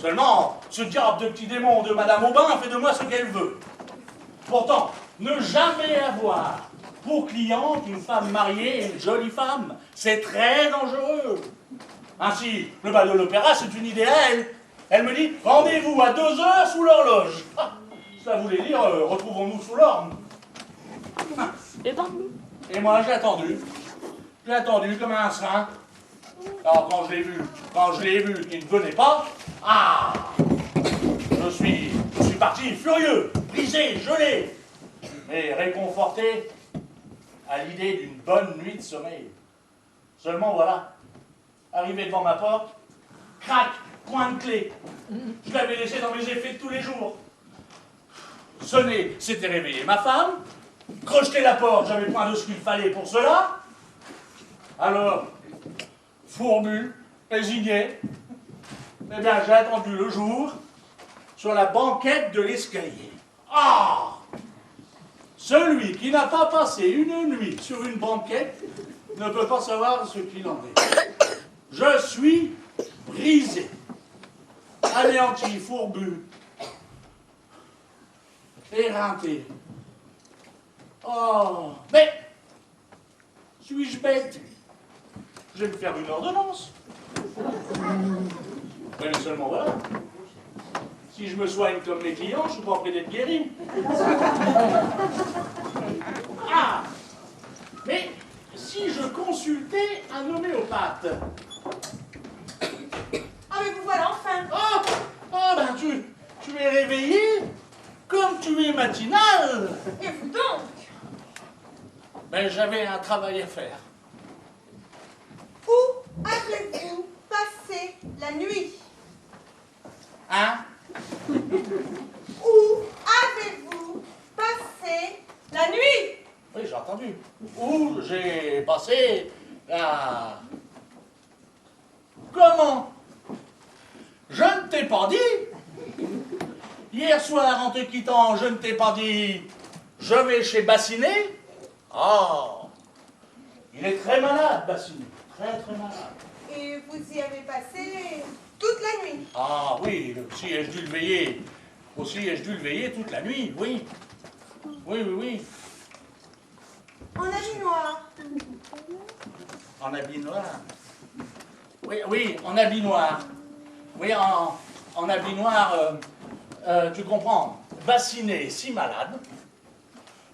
Speaker 7: Seulement, ce diable de petit démon de Madame Aubin fait de moi ce qu'elle veut. Pourtant, ne jamais avoir pour cliente une femme mariée et une jolie femme, c'est très dangereux. Ainsi, le bal de l'opéra, c'est une idée à elle. Elle me dit, rendez-vous à 2 heures sous l'horloge. Ah, ça voulait dire, retrouvons-nous sous l'orme. Et moi, j'ai attendu comme un saint. Alors, quand je l'ai vu qu'il ne venait pas, ah, je suis parti furieux, brisé, gelé, mais réconforté à l'idée d'une bonne nuit de sommeil. Seulement, voilà, arrivé devant ma porte, crac, point de clé. Je l'avais laissé dans mes effets de tous les jours. Sonner, c'était réveiller ma femme. Crocheter la porte, j'avais point de ce qu'il fallait pour cela. Alors, fourbu, résigné, eh bien, j'ai attendu le jour sur la banquette de l'escalier. Ah! Celui qui n'a pas passé une nuit sur une banquette ne peut pas savoir ce qu'il en est. Je suis brisé, anéanti, fourbu, éreinté. Oh, mais suis-je bête? Je vais me faire une ordonnance. Mais seulement voilà. Si je me soigne comme mes clients, je ne suis pas prêt d'être guéri. Ah! Mais si je consultais un homéopathe?
Speaker 8: Ah, mais vous voilà enfin.
Speaker 7: Oh, ben tu es réveillé comme tu es matinal.
Speaker 8: Et vous donc?
Speaker 7: Ben j'avais un travail à faire.
Speaker 8: Où avez-vous passé la nuit?
Speaker 7: Hein?
Speaker 8: Où avez-vous passé la nuit?
Speaker 7: Oui, j'ai entendu. Où j'ai passé la... Comment? Je ne t'ai pas dit. Hier soir, en te quittant, je ne t'ai pas dit je vais chez Bassinet. Oh, il est très malade, Bassinet. Très, très malade.
Speaker 8: Et vous y avez passé toute la nuit?
Speaker 7: Ah oui, aussi ai-je dû le veiller. Aussi ai-je dû le veiller toute la nuit, oui. Oui, oui, oui.
Speaker 8: En habit noir?
Speaker 7: En habit noir. Oui, oui, en habit noir. Oui, en habit noir, tu comprends, Bassinet est si malade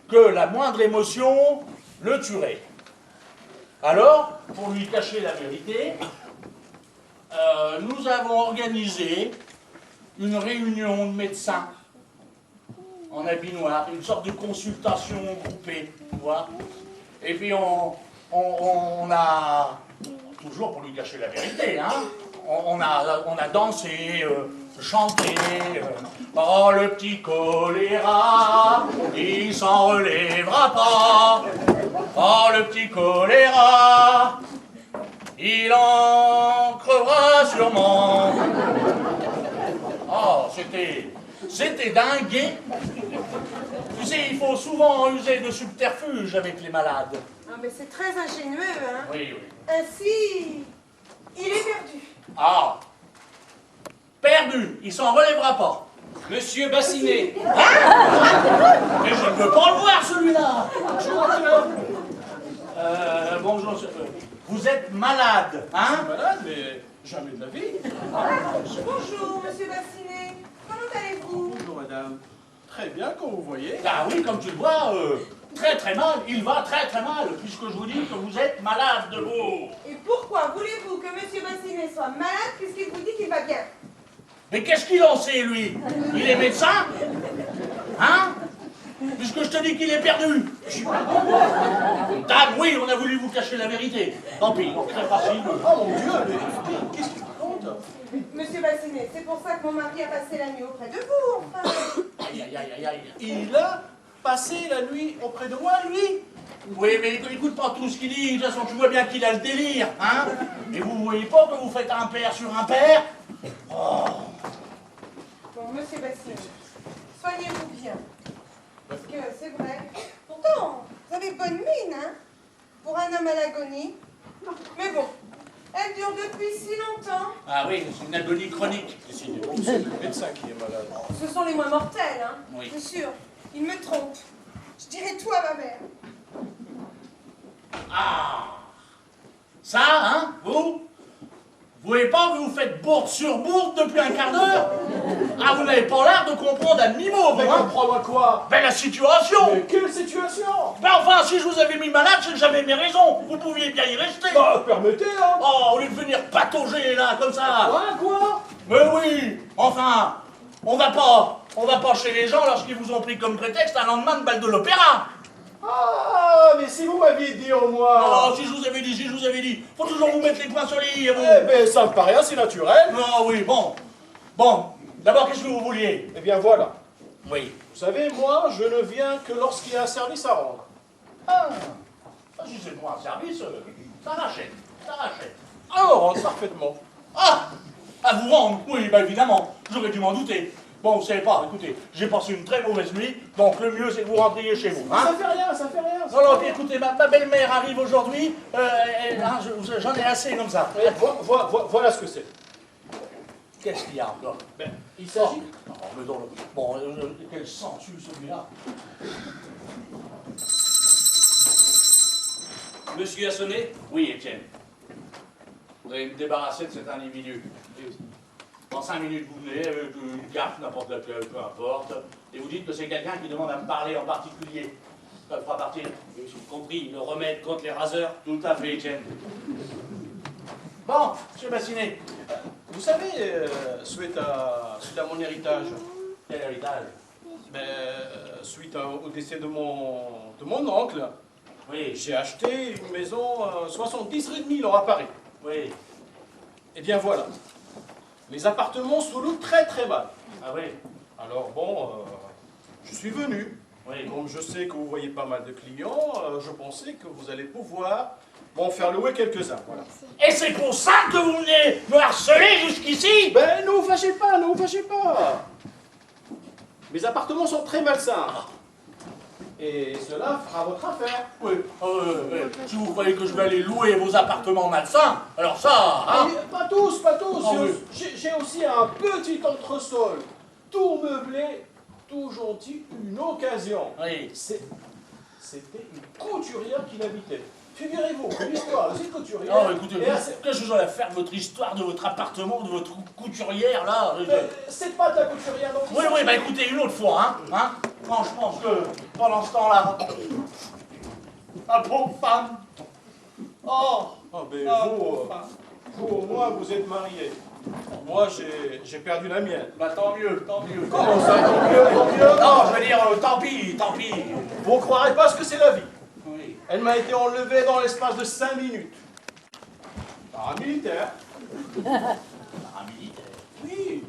Speaker 7: que la moindre émotion le tuerait. Alors, pour lui cacher la vérité, nous avons organisé une réunion de médecins en habit noir, une sorte de consultation groupée, tu vois. Et puis on a, toujours pour lui cacher la vérité, hein, on a dansé, chanté, oh le petit choléra, il s'en relèvera pas, oh le petit choléra, il en crevera sûrement. Oh, c'était dingue. Tu sais, il faut souvent user de subterfuge avec les malades.
Speaker 8: Ah, mais c'est très ingénieux, hein?
Speaker 7: Oui, oui.
Speaker 8: Ainsi, il est perdu.
Speaker 7: Ah, perdu, il s'en relèvera pas.
Speaker 9: Monsieur Bassinet.
Speaker 7: Hein? Mais je ne peux pas le voir, celui-là. Bonjour, monsieur. Vous êtes malade, hein?
Speaker 9: Je suis malade, mais jamais de la vie.
Speaker 8: Bonjour, monsieur Bassinet. Comment allez-vous?
Speaker 9: Bonjour, madame. Très bien, comme vous voyez.
Speaker 7: Ah oui, comme tu le vois, très très mal. Il va très très mal, puisque je vous dis que vous êtes malade de vous.
Speaker 8: Et pourquoi voulez-vous que monsieur Bassinet soit malade puisqu'il vous dit qu'il va bien?
Speaker 7: Mais qu'est-ce qu'il en sait, lui? Il est médecin? Hein? Puisque je te dis qu'il est perdu. Dame, oui, on a voulu vous cacher la vérité. Tant pis, très facile.
Speaker 9: Oh mon Dieu, mais qu'est-ce qu'il raconte?
Speaker 8: Monsieur Bassinet, c'est pour ça que mon mari a passé la nuit auprès de vous, enfin.
Speaker 7: Aïe, aïe, aïe, aïe, aïe.
Speaker 9: Il a passé la nuit auprès de moi, lui?
Speaker 7: Oui, mais écoute pas tout ce qu'il dit. De toute façon, tu vois bien qu'il a le délire, hein? Et vous voyez pas que vous faites un père sur un père? Oh.
Speaker 8: Bon, monsieur Bassinet, soignez-vous bien. Parce que c'est vrai. Pourtant, vous avez bonne mine, hein? Pour un homme à l'agonie. Mais bon, elle dure depuis si longtemps.
Speaker 7: Ah oui, c'est une agonie chronique.
Speaker 9: C'est le médecin qui est malade.
Speaker 8: Ce sont les moins mortels, hein?
Speaker 7: Oui.
Speaker 8: C'est sûr. Il me trompe. Je dirai tout à ma mère.
Speaker 9: Ah, ça, hein, vous voyez pas que vous faites bourde sur bourde depuis un quart d'heure? Ah, vous n'avez pas l'air de comprendre un mot,
Speaker 10: Mais
Speaker 9: hein?
Speaker 10: comprends-moi quoi?
Speaker 9: Ben la situation!
Speaker 10: Mais quelle situation?
Speaker 9: Ben enfin, si je vous avais mis malade, c'est que j'avais mes raisons. Vous pouviez bien y rester.
Speaker 10: Bah, permettez, hein.
Speaker 9: Oh, au lieu de venir patauger là, comme ça.
Speaker 10: Quoi?
Speaker 9: Mais oui, enfin, on va pas chez les gens lorsqu'ils vous ont pris comme prétexte un lendemain de bal de l'opéra.
Speaker 10: Ah, mais si vous m'aviez dit au moins...
Speaker 9: Oh, si je vous avais dit, faut toujours vous mettre les points sur les i, vous.
Speaker 10: Eh ben, ça me paraît assez naturel.
Speaker 9: Non, oui, bon, d'abord, qu'est-ce que vous vouliez?
Speaker 10: Eh bien, voilà.
Speaker 9: Oui.
Speaker 10: Vous savez, moi, je ne viens que lorsqu'il y a un service à rendre.
Speaker 9: Ah, si c'est pour un service, ça rachète.
Speaker 10: Alors, rentre parfaitement.
Speaker 9: Ah, à vous rendre, oui, bah évidemment, j'aurais dû m'en douter. Bon, vous savez pas, écoutez, j'ai passé une très mauvaise nuit, donc le mieux c'est que vous rentriez chez vous. Hein?
Speaker 10: Ça fait rien.
Speaker 9: Non, non, puis écoutez, ma belle-mère arrive aujourd'hui, j'en ai assez comme ça.
Speaker 10: Et voilà ce que c'est.
Speaker 9: Qu'est-ce qu'il y a encore?
Speaker 10: Ben, il s'agit...
Speaker 9: Oh, mais bon, quel sensu celui-là?
Speaker 7: Monsieur a sonné?
Speaker 9: Oui, Étienne. Vous allez me débarrasser de cet individu. En 5 minutes, vous venez avec une carte, n'importe laquelle, peu importe, et vous dites que c'est quelqu'un qui demande à me parler en particulier. Ça le fera partir.
Speaker 7: J'ai compris, le remède contre les raseurs.
Speaker 9: Tout à fait, Étienne. Bon, monsieur Bassinet,
Speaker 10: Vous savez, suite à mon héritage,
Speaker 9: quel héritage?
Speaker 10: suite au décès de mon oncle,
Speaker 9: Oui,
Speaker 10: j'ai acheté une maison 70 rue de Milan à Paris.
Speaker 9: oui.
Speaker 10: Eh bien voilà, les appartements se louent très très mal.
Speaker 9: Ah oui,
Speaker 10: Alors bon, je suis venu.
Speaker 9: oui.
Speaker 10: Comme je sais que vous voyez pas mal de clients, je pensais que vous allez pouvoir m'en faire louer quelques-uns. Voilà.
Speaker 9: Et c'est pour ça que vous venez me harceler jusqu'ici?
Speaker 10: Ben ne vous fâchez pas, ne vous fâchez pas. Mes appartements sont très malsains. Et cela fera votre affaire.
Speaker 9: Oui, si vous croyez que je vais aller louer vos appartements malsains, alors ça, hein?
Speaker 10: Mais pas tous.
Speaker 9: Ah oui.
Speaker 10: J'ai aussi un petit entresol, tout meublé, tout gentil, une occasion.
Speaker 9: Oui.
Speaker 10: C'était une couturière qui l'habitait. Figurez-vous, l'histoire de cette couturière...
Speaker 9: Non, écoutez,
Speaker 10: est assez-
Speaker 9: qu'est-ce que j'en ai à faire de votre histoire, de votre appartement, de votre couturière, là?
Speaker 10: C'est pas ta couturière, donc...
Speaker 9: Oui, bah écoutez, une autre fois, hein? Non, je pense que pendant ce temps-là, la pauvre femme. Oh,
Speaker 10: Ah ben
Speaker 9: la
Speaker 10: vous,
Speaker 9: pauvre femme.
Speaker 10: vous, au moins, vous êtes mariés. Moi, j'ai perdu la mienne.
Speaker 9: Bah tant mieux.
Speaker 10: Comment ça, tant mieux?
Speaker 9: Non, je veux dire, tant pis.
Speaker 10: Vous ne croirez pas ce que c'est la vie.
Speaker 9: Oui.
Speaker 10: Elle m'a été enlevée dans l'espace de 5 minutes. Par un militaire.
Speaker 9: Un militaire.
Speaker 10: Oui.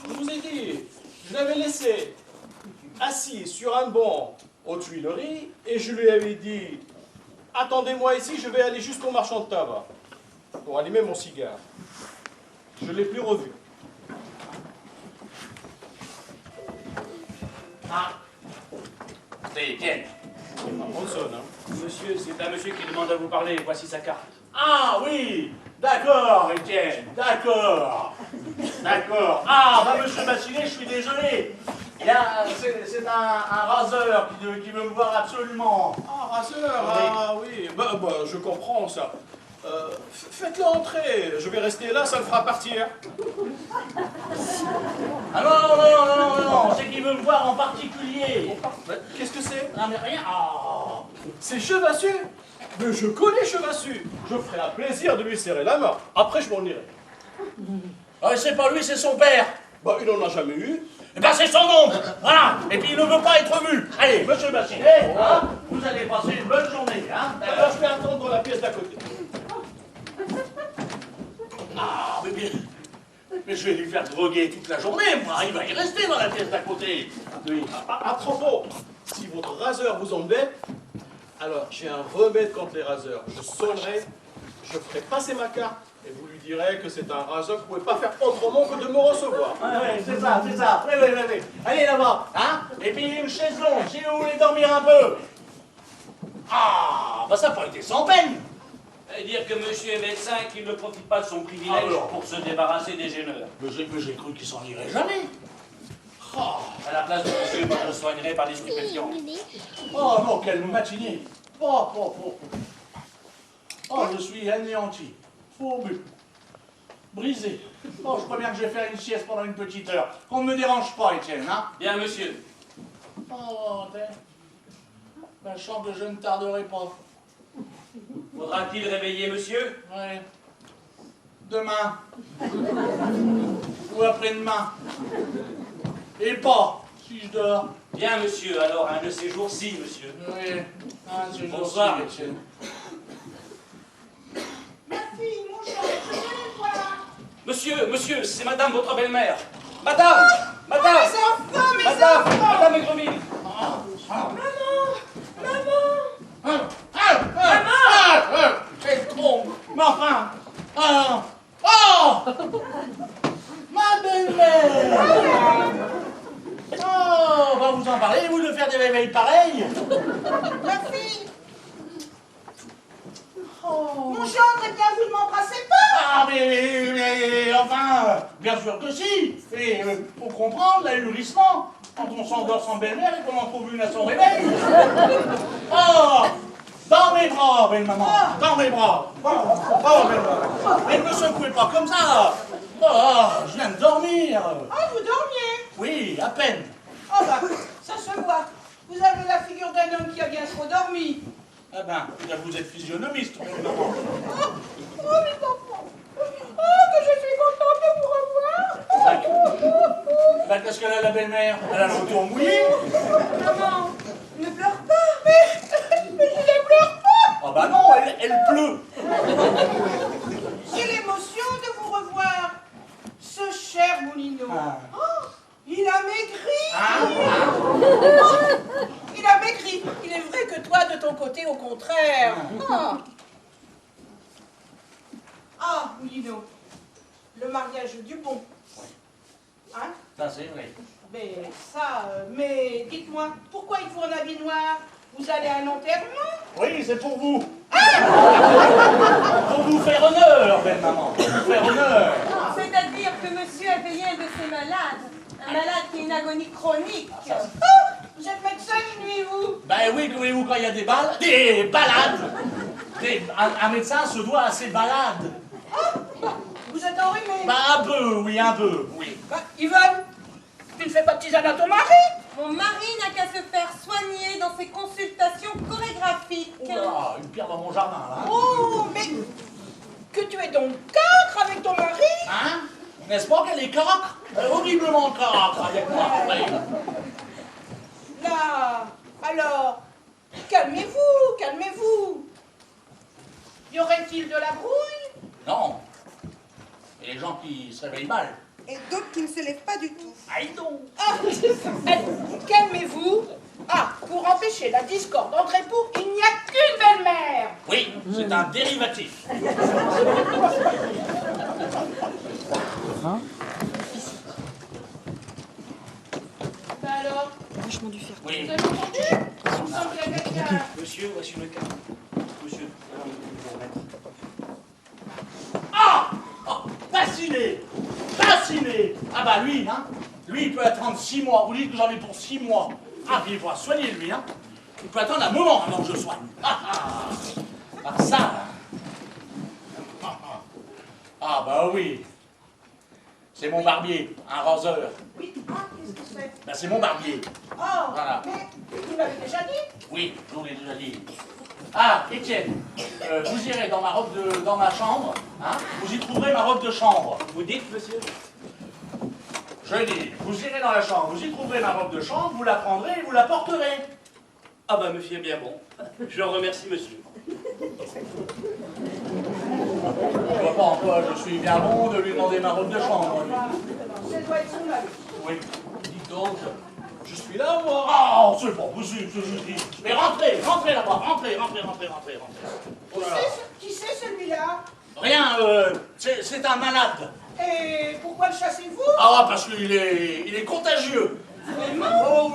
Speaker 10: Je vous ai dit, je l'avais laissé assis sur un banc aux Tuileries et je lui avais dit « Attendez-moi ici, je vais aller jusqu'au marchand de tabac pour allumer mon cigare. » Je ne l'ai plus revu.
Speaker 9: Ah, c'est Étienne.
Speaker 10: On sonne, hein.
Speaker 7: Monsieur, c'est un monsieur qui demande à vous parler. Voici sa carte.
Speaker 9: Ah oui, d'accord, Étienne, d'accord. Ah, bah monsieur Bassinet, je suis désolé. C'est un raseur qui veut me voir absolument.
Speaker 10: Ah, raseur, ah oui, bah, je comprends ça. Faites-le entrer, je vais rester là, ça le fera partir.
Speaker 9: Ah non, c'est qu'il veut me voir en particulier.
Speaker 10: Qu'est-ce que c'est?
Speaker 9: Non mais rien. Oh.
Speaker 10: C'est Chevassu. Mais je connais Chevassu. Je ferai un plaisir de lui serrer la main. Après, je m'en irai.
Speaker 9: Ah, c'est pas lui, c'est son père.
Speaker 10: Bah, il n'en a jamais eu.
Speaker 9: Eh ben c'est son oncle. Voilà. Et puis il ne veut pas être vu. Allez, monsieur Bassinet, hein, vous allez passer une bonne journée. Hein,
Speaker 10: Alors, je vais attendre dans la pièce d'à côté.
Speaker 9: Ah, mais je vais lui faire droguer toute la journée, moi. Il va y rester dans la pièce d'à côté. Oui.
Speaker 10: À propos, si votre raseur vous embête, alors j'ai un remède contre les raseurs. Je sonnerai, je ferai passer ma carte et vous lui direz que c'est un raseur que vous ne pouvez pas faire autrement que de me recevoir.
Speaker 9: Ouais, c'est ça. Oui. Allez là-bas, hein. Et puis une chaise longue, si vous voulez dormir un peu. Ah, bah ça n'a pas été sans peine.
Speaker 7: Et dire que monsieur est médecin et qu'il ne profite pas de son privilège
Speaker 9: Alors.
Speaker 7: pour se débarrasser des gêneurs.
Speaker 9: Mais j'ai cru qu'il s'en irait jamais. Oh, à la place
Speaker 7: place de monsieur, moi je le soignerai par des stupéfiants.
Speaker 9: Oh non, quelle matinée. Oh, je suis anéanti. Fourbu. Brisé. Oh, je crois bien que je vais faire une sieste pendant une petite heure. Qu'on ne me dérange pas, Étienne, hein?
Speaker 7: Bien, monsieur.
Speaker 9: Oh, ben, je sens que je ne tarderai pas.
Speaker 7: Faudra-t-il réveiller monsieur?
Speaker 9: Ouais. Demain. Ou après-demain. Et pas, si je dors.
Speaker 7: Bien, monsieur, alors un de ces jours-ci, monsieur.
Speaker 9: Oui, un de ces jours-ci,
Speaker 7: Bonsoir,
Speaker 9: Étienne.
Speaker 8: Ma fille, mon chat, je viens le voir.
Speaker 7: Monsieur, c'est madame, votre belle-mère. Madame! Madame!
Speaker 8: Mes enfants, mes
Speaker 7: Madame!
Speaker 8: enfants.
Speaker 7: Madame Aigreville!
Speaker 9: Quel tronc! Mais enfin! Oh! Ma belle-mère! Oh, on va vous en parler, vous, de faire des réveils pareils?
Speaker 8: Ma fille,
Speaker 9: Oh!
Speaker 8: mon gendre, eh bien, vous ne m'embrassez pas.
Speaker 9: Ah, mais enfin, bien sûr que si! Et faut comprendre l'ahurissement. Quand on s'endort sans belle-mère et qu'on en trouve une à son réveil. Oh! Dans mes bras, belle-maman! Dans mes bras! Oh, belle-maman! Mais ne me secouez pas comme ça! Oh, je viens de dormir!
Speaker 8: Ah, vous dormiez?
Speaker 9: Oui, à peine.
Speaker 8: Oh bah, ça se voit. Vous avez la figure d'un homme qui a bien trop dormi.
Speaker 9: Ah ben, vous êtes physionomiste, belle-maman.
Speaker 8: Oh, mes enfants. Oh, que je suis contente de vous revoir.
Speaker 9: Ben, qu'est-ce qu'elle a, la belle-mère? Elle a l'entour mouillé?
Speaker 8: Maman, ne pleure pas. Mais je ne pleure pas.
Speaker 9: Ah ben non, elle pleut.
Speaker 8: J'ai l'émotion de vous revoir. Ce cher Moulineau.
Speaker 9: Ah.
Speaker 8: Oh, il a maigri.
Speaker 9: Ah.
Speaker 8: Il a maigri. Il est vrai que toi, de ton côté, au contraire. Ah, Moulineau, le mariage du bon. Hein?
Speaker 9: Ça, c'est vrai.
Speaker 8: Mais dites-moi, pourquoi il faut un habit noir? Vous allez à un enterrement?
Speaker 9: Oui, c'est pour vous. Pour vous faire honneur, belle-maman. Pour vous faire honneur.
Speaker 8: C'est-à-dire que monsieur a payé un de ses malades. Un malade qui a une agonie chronique. Vous êtes médecin, nuit-vous?
Speaker 9: Ben oui, que voulez-vous quand il y a des balles? Des balades. Un médecin se doit à ses balades.
Speaker 8: Vous êtes enrhumé?
Speaker 9: Ben un peu, oui, un peu, oui.
Speaker 8: Yvonne, tu ne fais pas de tisane à ton mari?
Speaker 11: Mon mari n'a qu'à se faire soigner dans ses consultations chorégraphiques.
Speaker 9: Oula, une pierre dans mon jardin, là.
Speaker 8: Oh, mais que tu es donc cancre avec ton mari?
Speaker 9: Hein? N'est-ce pas qu'elle est cancre? Horriblement cancre avec moi. Oui.
Speaker 8: Là, alors, calmez-vous, calmez-vous. Y aurait-il de la brouille?
Speaker 9: Non. Et les gens qui se réveillent mal.
Speaker 11: Et d'autres qui ne se lèvent pas du tout.
Speaker 9: Aïe donc.
Speaker 8: Ah, calmez-vous. Ah, pour empêcher la discorde entre époux, il n'y a qu'une belle-mère.
Speaker 9: Oui, c'est un dérivatif.
Speaker 3: Bah alors,
Speaker 9: Oui.
Speaker 3: vous avez entendu? Il me semble qu'il y a quelqu'un.
Speaker 7: Monsieur, voici le cas. Monsieur, alors, vous remettre.
Speaker 9: Ah! Oh, fasciné! Fasciné! Ah bah lui, hein? Lui, il peut attendre 6 mois. Vous dites que j'en ai pour 6 mois. Ah, puis il faudra soigner lui, hein? Il peut attendre un moment avant que je soigne. Ah ça, là. Ah bah oui. C'est mon barbier, un raseur.
Speaker 8: Oui, ah, qu'est-ce que c'est?
Speaker 9: Ben, c'est mon barbier.
Speaker 8: Oh,
Speaker 9: Voilà.
Speaker 8: mais vous l'avez déjà dit?
Speaker 9: Oui, je vous l'ai déjà dit. Ah, Étienne, vous irez dans ma chambre, hein? Vous y trouverez ma robe de chambre.
Speaker 7: Vous dites, monsieur?
Speaker 9: Je dis, vous irez dans la chambre, vous y trouverez ma robe de chambre, vous la prendrez et vous la porterez.
Speaker 7: Ah bah, monsieur est bien bon. Je remercie, monsieur.
Speaker 9: Je vois pas en quoi je suis bien bon de lui demander ma robe de chambre. lui.
Speaker 8: Ça doit être son mari.
Speaker 9: Oui. Dites donc, je suis là, moi. Oh, c'est pas possible, ce que je dis. Mais rentrez là-bas, rentrez. Oh là là.
Speaker 8: Qui c'est celui-là?
Speaker 9: Rien, c'est un malade.
Speaker 8: Et pourquoi le chassez-vous?
Speaker 9: Ah, parce qu'il est contagieux. Oh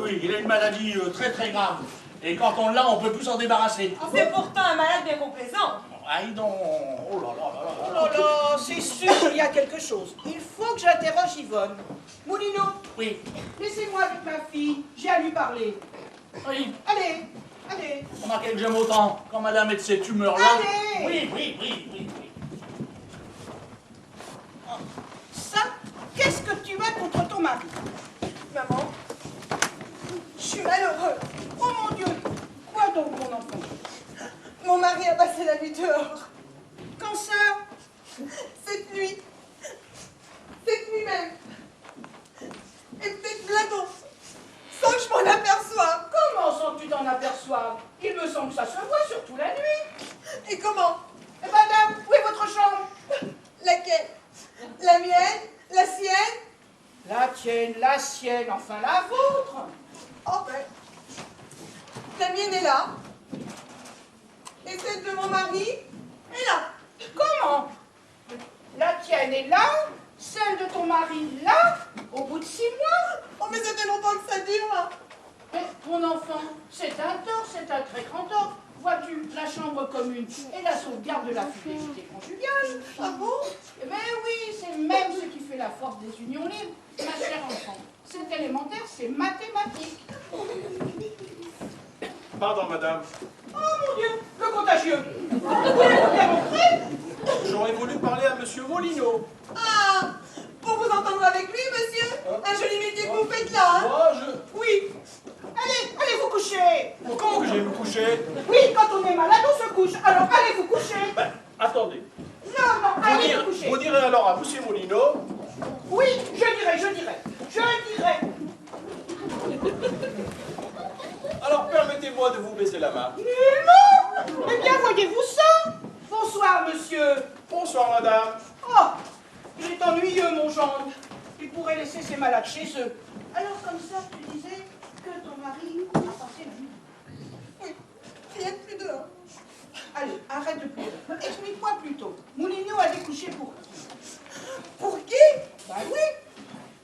Speaker 9: oui, il a une maladie très très grave. Et quand on l'a, on peut plus s'en débarrasser.
Speaker 11: C'est pourtant un malade bien complaisant.
Speaker 9: aïe donc. Oh là là là là
Speaker 12: Oh
Speaker 9: là.
Speaker 12: là là, c'est sûr qu'il y a quelque chose. Il faut que j'interroge Yvonne. Moulino,
Speaker 9: Oui,
Speaker 12: laissez-moi avec ma fille, j'ai à lui parler.
Speaker 9: oui.
Speaker 12: Allez, allez.
Speaker 9: Remarquez que j'aime autant quand madame est de cette humeur-là.
Speaker 12: Allez.
Speaker 9: Oui, oui, oui, oui, oui.
Speaker 12: Ça, qu'est-ce que tu as contre ton mari?
Speaker 8: Maman, je suis malheureuse.
Speaker 12: Oh mon Dieu, quoi donc mon enfant?
Speaker 8: Mon mari a passé la nuit dehors.
Speaker 12: Quand ça?
Speaker 8: Cette nuit. Cette nuit même. Et peut-être là donc, sans que je m'en aperçoive.
Speaker 12: Comment sans que tu t'en aperçoives? Il me semble que ça se voit, surtout la nuit.
Speaker 8: Et comment?
Speaker 12: Eh, madame, où est votre chambre?
Speaker 8: Laquelle? La mienne? La sienne?
Speaker 12: La tienne, la sienne, enfin la vôtre.
Speaker 8: Oh ben, la mienne est là. Et celle de mon mari est là.
Speaker 12: Comment? La tienne est là, celle de ton mari là, au bout de 6 mois.
Speaker 8: Oh mais ça fait longtemps que ça dure.
Speaker 12: Mais mon enfant, c'est un tort, c'est un très grand tort. Vois-tu, la chambre commune et la sauvegarde de la fidélité conjugale.
Speaker 8: Ah bon?
Speaker 12: Mais oui, c'est même ce qui fait la force des unions libres, ma chère enfant. C'est élémentaire, c'est mathématique.
Speaker 10: Pardon, madame.
Speaker 12: Oh mon Dieu, le contagieux. Voulez-vous bien rentrer?
Speaker 10: J'aurais voulu parler à monsieur Molino.
Speaker 8: Ah, pour vous entendre avec lui, monsieur? Un joli métier que vous faites là, hein?
Speaker 10: Moi,
Speaker 12: Oui. Allez, allez vous coucher.
Speaker 10: Comment que j'ai me coucher?
Speaker 12: Oui, quand on est malade, on se couche. Alors allez vous coucher.
Speaker 10: Ben, attendez.
Speaker 12: Non, non, allez vous coucher.
Speaker 10: Vous direz alors à monsieur Molino.
Speaker 12: Oui, je dirai.
Speaker 10: Alors permettez-moi de vous baiser la main.
Speaker 12: Nullement. Eh bien, voyez-vous ça? Bonsoir, monsieur.
Speaker 10: Bonsoir, madame.
Speaker 12: Oh, il est ennuyeux, mon gendre. Il pourrait laisser ses malades chez eux. Alors, comme ça, tu disais que ton mari a passé la nuit.
Speaker 8: Oui, rien de plus dehors.
Speaker 12: Allez, arrête de pleurer. Explique-moi plutôt. Moulineau a découché pour qui?
Speaker 8: Pour qui?
Speaker 12: Ben oui.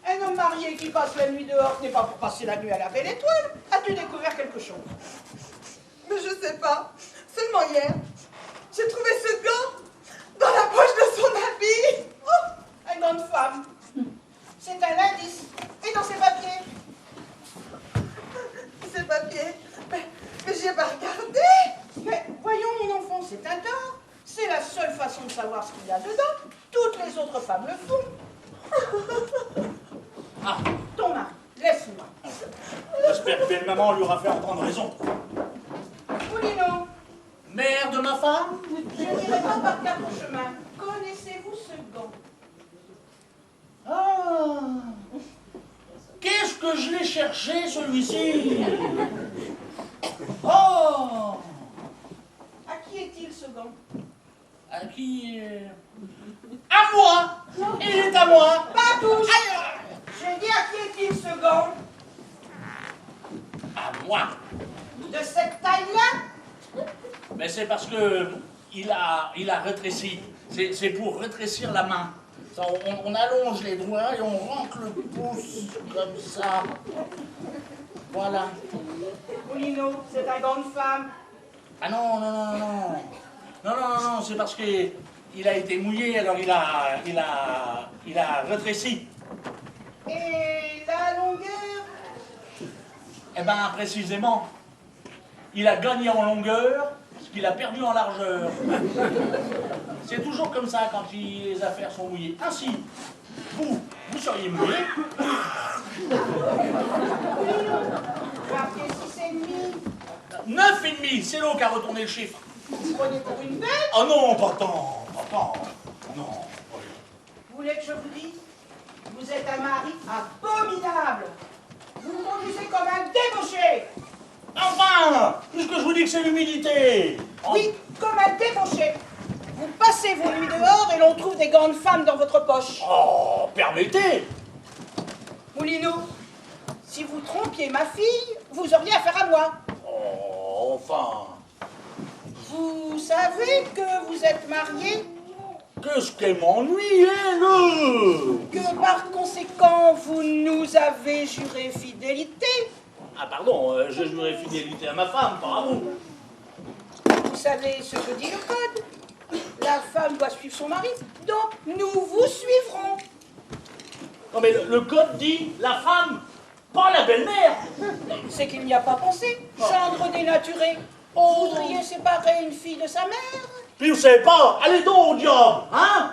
Speaker 12: Un homme marié qui passe la nuit dehors n'est pas pour passer la nuit à la belle étoile. As-tu découvert quelque chose?
Speaker 8: Mais je sais pas. Seulement hier, j'ai trouvé ce gant dans la poche de son habit.
Speaker 12: Oh, une grande femme. C'est un indice. Et dans ses papiers?
Speaker 8: Ces papiers. Mais j'y ai pas regardé.
Speaker 12: Mais voyons, mon enfant, c'est un tort. C'est la seule façon de savoir ce qu'il y a dedans. Toutes les autres femmes le font.
Speaker 9: Ah,
Speaker 12: Ton mari, laisse-moi.
Speaker 9: j'espère que belle maman lui aura fait entendre raison.
Speaker 12: Moulino,
Speaker 9: Mère de ma femme?
Speaker 12: je n'irai pas par quatre chemins. Connaissez-vous ce gant?
Speaker 9: Ah, qu'est-ce que je l'ai cherché, celui-ci? Oh,
Speaker 12: À qui est-il ce gant?
Speaker 9: à qui? À moi! Il est à moi!
Speaker 12: Pas tous! J'ai dit à qui est-il ce gant?
Speaker 9: À moi!
Speaker 12: De cette taille-là?
Speaker 9: Mais c'est parce que il a rétréci. C'est pour rétrécir la main. Ça, on allonge les doigts et on rentre le pouce comme ça. Voilà.
Speaker 12: Moulino, c'est un gant de femme.
Speaker 9: Ah non, non, non, non. Non, non, non, non, c'est parce que il a été mouillé, alors il a rétréci.
Speaker 12: Et la longueur?
Speaker 9: Eh bien, précisément, il a gagné en longueur ce qu'il a perdu en largeur. C'est toujours comme ça quand les affaires sont mouillées. Ainsi, vous seriez mouillé.
Speaker 12: Marqué 6,5.
Speaker 9: 9,5, c'est l'eau qui a retourné le chiffre.
Speaker 12: Vous prenez pour une bête?
Speaker 9: Oh non, pas tant, pas tant. Non.
Speaker 12: Vous voulez que je vous dise? Vous êtes un mari abominable. Vous vous conduisez comme un débauché.
Speaker 9: Enfin, puisque je vous dis que c'est l'humilité.
Speaker 12: Oui, comme un débauché. Vous passez vos nuits dehors et l'on trouve des gants de femmes dans votre poche.
Speaker 9: Oh, permettez.
Speaker 12: Moulino, si vous trompiez ma fille, vous auriez affaire à moi.
Speaker 9: Oh, enfin.
Speaker 12: Vous savez que vous êtes marié?
Speaker 9: Qu'est-ce qu'elle m'ennuie, elle?
Speaker 12: Que par conséquent, vous nous avez juré fidélité?
Speaker 9: Ah, pardon, je jurais fidélité à ma femme, pas à vous.
Speaker 12: Vous savez ce que dit le code? La femme doit suivre son mari, donc nous vous suivrons.
Speaker 9: Non mais le code dit la femme, pas la belle-mère.
Speaker 12: C'est qu'il n'y a pas pensé. Gendre dénaturé. Vous voudriez séparer une fille de sa mère?
Speaker 9: Puis vous savez pas, allez donc au diable, hein?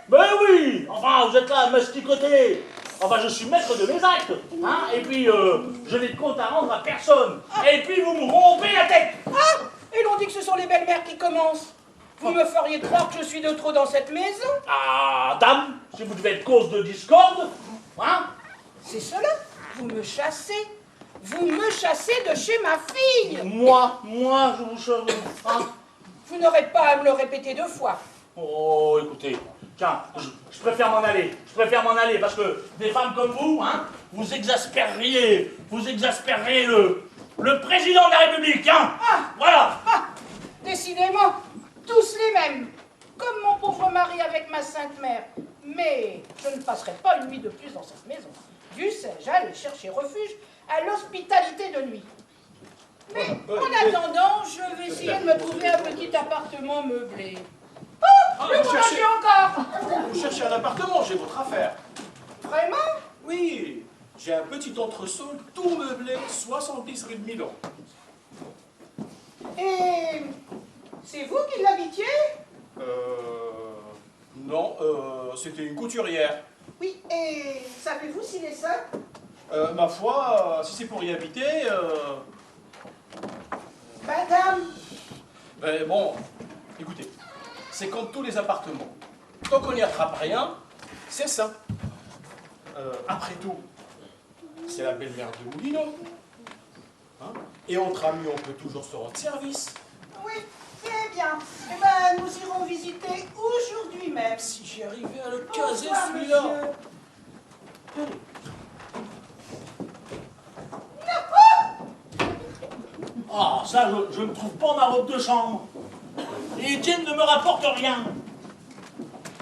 Speaker 9: Ben oui, enfin vous êtes là à masticoter. Enfin je suis maître de mes actes, hein? Et puis je n'ai de compte à rendre à personne. Et puis vous me rompez la tête.
Speaker 12: Ah! Et l'on dit que ce sont les belles-mères qui commencent. Vous me feriez croire que je suis de trop dans cette maison?
Speaker 9: Ah, dame, si vous devez être cause de discorde, hein?
Speaker 12: C'est cela. Vous me chassez. Vous me chassez de chez ma fille.
Speaker 9: Moi, je vous chasse. Hein?
Speaker 12: Vous n'aurez pas à me le répéter 2 fois.
Speaker 9: Oh, écoutez, tiens, je préfère m'en aller. Je préfère m'en aller parce que des femmes comme vous, hein, vous exaspériez le président de la République, hein?
Speaker 12: Ah!
Speaker 9: Voilà.
Speaker 12: Ah! Décidément, tous les mêmes. Comme mon pauvre mari avec ma sainte mère. Mais je ne passerai pas une nuit de plus dans cette maison. Dussé-je aller chercher refuge à l'hospitalité de nuit. Mais en attendant, je vais essayer de me trouver un petit appartement meublé. Oh! Le
Speaker 10: vous
Speaker 12: cherchez encore!
Speaker 10: Vous cherchez un appartement, j'ai votre affaire.
Speaker 12: Vraiment?
Speaker 10: Oui, j'ai un petit entresol tout meublé, 70 rue de Milan.
Speaker 12: Et c'est vous qui l'habitiez?
Speaker 10: Non, c'était une couturière.
Speaker 12: Oui, et savez-vous s'il est seul?
Speaker 10: Ma foi, si c'est pour y habiter,
Speaker 12: Madame!
Speaker 10: ben bon, écoutez, c'est comme tous les appartements. Tant qu'on n'y attrape rien, c'est ça. Après tout, c'est la belle-mère de Moulineau. Hein? Et entre amis, on peut toujours se rendre service.
Speaker 12: Oui, très bien. Eh ben, nous irons visiter aujourd'hui même.
Speaker 10: Si j'y arrivais à le caser,
Speaker 12: Bonsoir,
Speaker 10: celui-là.
Speaker 12: monsieur.
Speaker 9: Ah, ça, je ne trouve pas ma robe de chambre. Et Étienne ne me rapporte rien.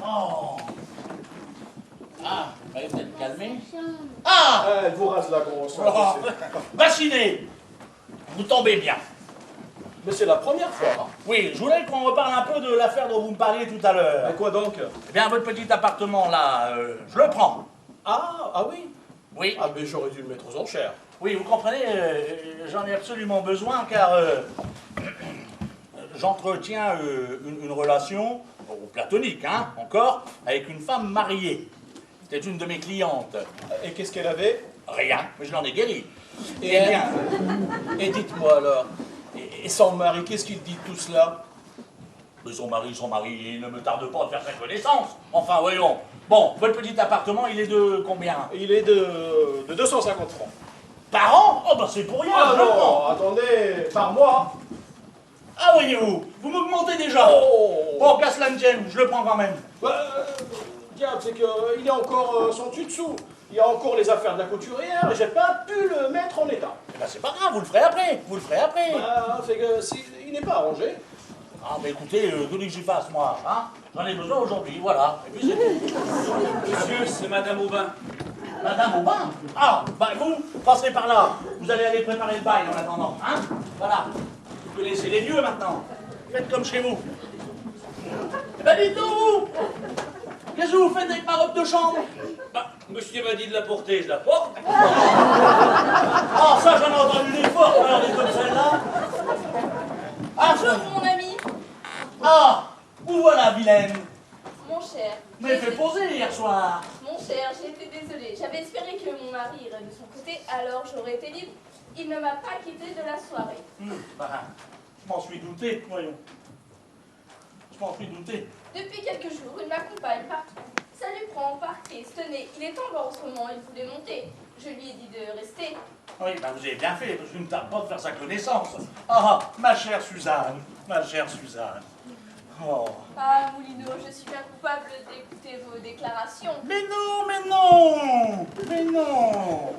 Speaker 9: Oh. Ah, vous allez peut-être calmer. Ah!
Speaker 10: Elle vous rase la grosse.
Speaker 9: Oh. Vacciné. Vous tombez bien.
Speaker 10: Mais c'est la première fois.
Speaker 9: Oui, je voulais qu'on reparle un peu de l'affaire dont vous me parliez tout à l'heure.
Speaker 10: À quoi donc?
Speaker 9: Eh bien, votre petit appartement, là, je le prends.
Speaker 10: Ah oui?
Speaker 9: Oui.
Speaker 10: Ah, mais j'aurais dû le mettre aux enchères.
Speaker 9: Oui, vous comprenez, j'en ai absolument besoin car j'entretiens une relation, platonique, hein, encore, avec une femme mariée. C'était une de mes clientes.
Speaker 10: Et qu'est-ce qu'elle avait?
Speaker 9: Rien, mais je l'en ai guéri.
Speaker 10: Et bien. Et dites-moi alors, et son mari, qu'est-ce qu'il dit de tout cela?
Speaker 9: Mais son mari, il ne me tarde pas de faire sa connaissance. Enfin, voyons. Bon, votre petit appartement, il est de combien?
Speaker 10: Il est de 250 francs.
Speaker 9: Par an? Oh, ben c'est pour rien,
Speaker 10: Ah
Speaker 9: je le
Speaker 10: non,
Speaker 9: prends.
Speaker 10: attendez, par mois.
Speaker 9: Ah, voyez-vous, vous m'augmentez déjà.
Speaker 10: Oh.
Speaker 9: Bon, qu'à cela ne tienne, je le prends quand même.
Speaker 10: Diable, c'est qu'il y a encore son dessus-dessous. Il y a encore les affaires de la couturière et j'ai pas pu le mettre en état.
Speaker 9: Eh ben c'est pas grave, vous le ferez après,
Speaker 10: C'est que il n'est pas arrangé.
Speaker 9: Ah, mais écoutez, que voulez que j'y fasse, moi, hein? J'en ai besoin aujourd'hui, voilà. Et puis c'est tout.
Speaker 7: Monsieur, c'est Madame Aubin.
Speaker 9: Madame Aubin? Ah, bah vous, passez par là. Vous allez aller préparer le bail en attendant, hein? Voilà. Vous connaissez les lieux maintenant. Faites comme chez vous. Eh ben dites-nous, vous! Qu'est-ce que vous faites avec ma robe de chambre?
Speaker 7: Bah, monsieur m'a dit de la porter, je la porte.
Speaker 9: Ah, ça, j'en ai entendu des fortes, alors des comme celle-là. Ah,
Speaker 13: Bonjour, mon ami.
Speaker 9: Ah, vous voilà, vilaine.
Speaker 13: Mon cher.
Speaker 9: Mais fait poser hier soir.
Speaker 13: Mon cher, j'étais désolée. J'avais espéré que mon mari irait de son côté, alors j'aurais été libre. Il ne m'a pas quittée de la soirée.
Speaker 9: Bah, je m'en suis douté, voyons. Je m'en suis douté.
Speaker 13: Depuis quelques jours, il m'accompagne partout. Ça lui prend par crise. Tenez, il est en bas en ce moment, il voulait monter. Je lui ai dit de rester.
Speaker 9: Oui, bah vous avez bien fait, parce que je ne tarde pas de faire sa connaissance. Ah, ma chère Suzanne, ma chère Suzanne. Oh.
Speaker 13: Ah, Moulineau, je suis bien coupable d'écouter vos déclarations.
Speaker 9: Mais non, mais non, mais non,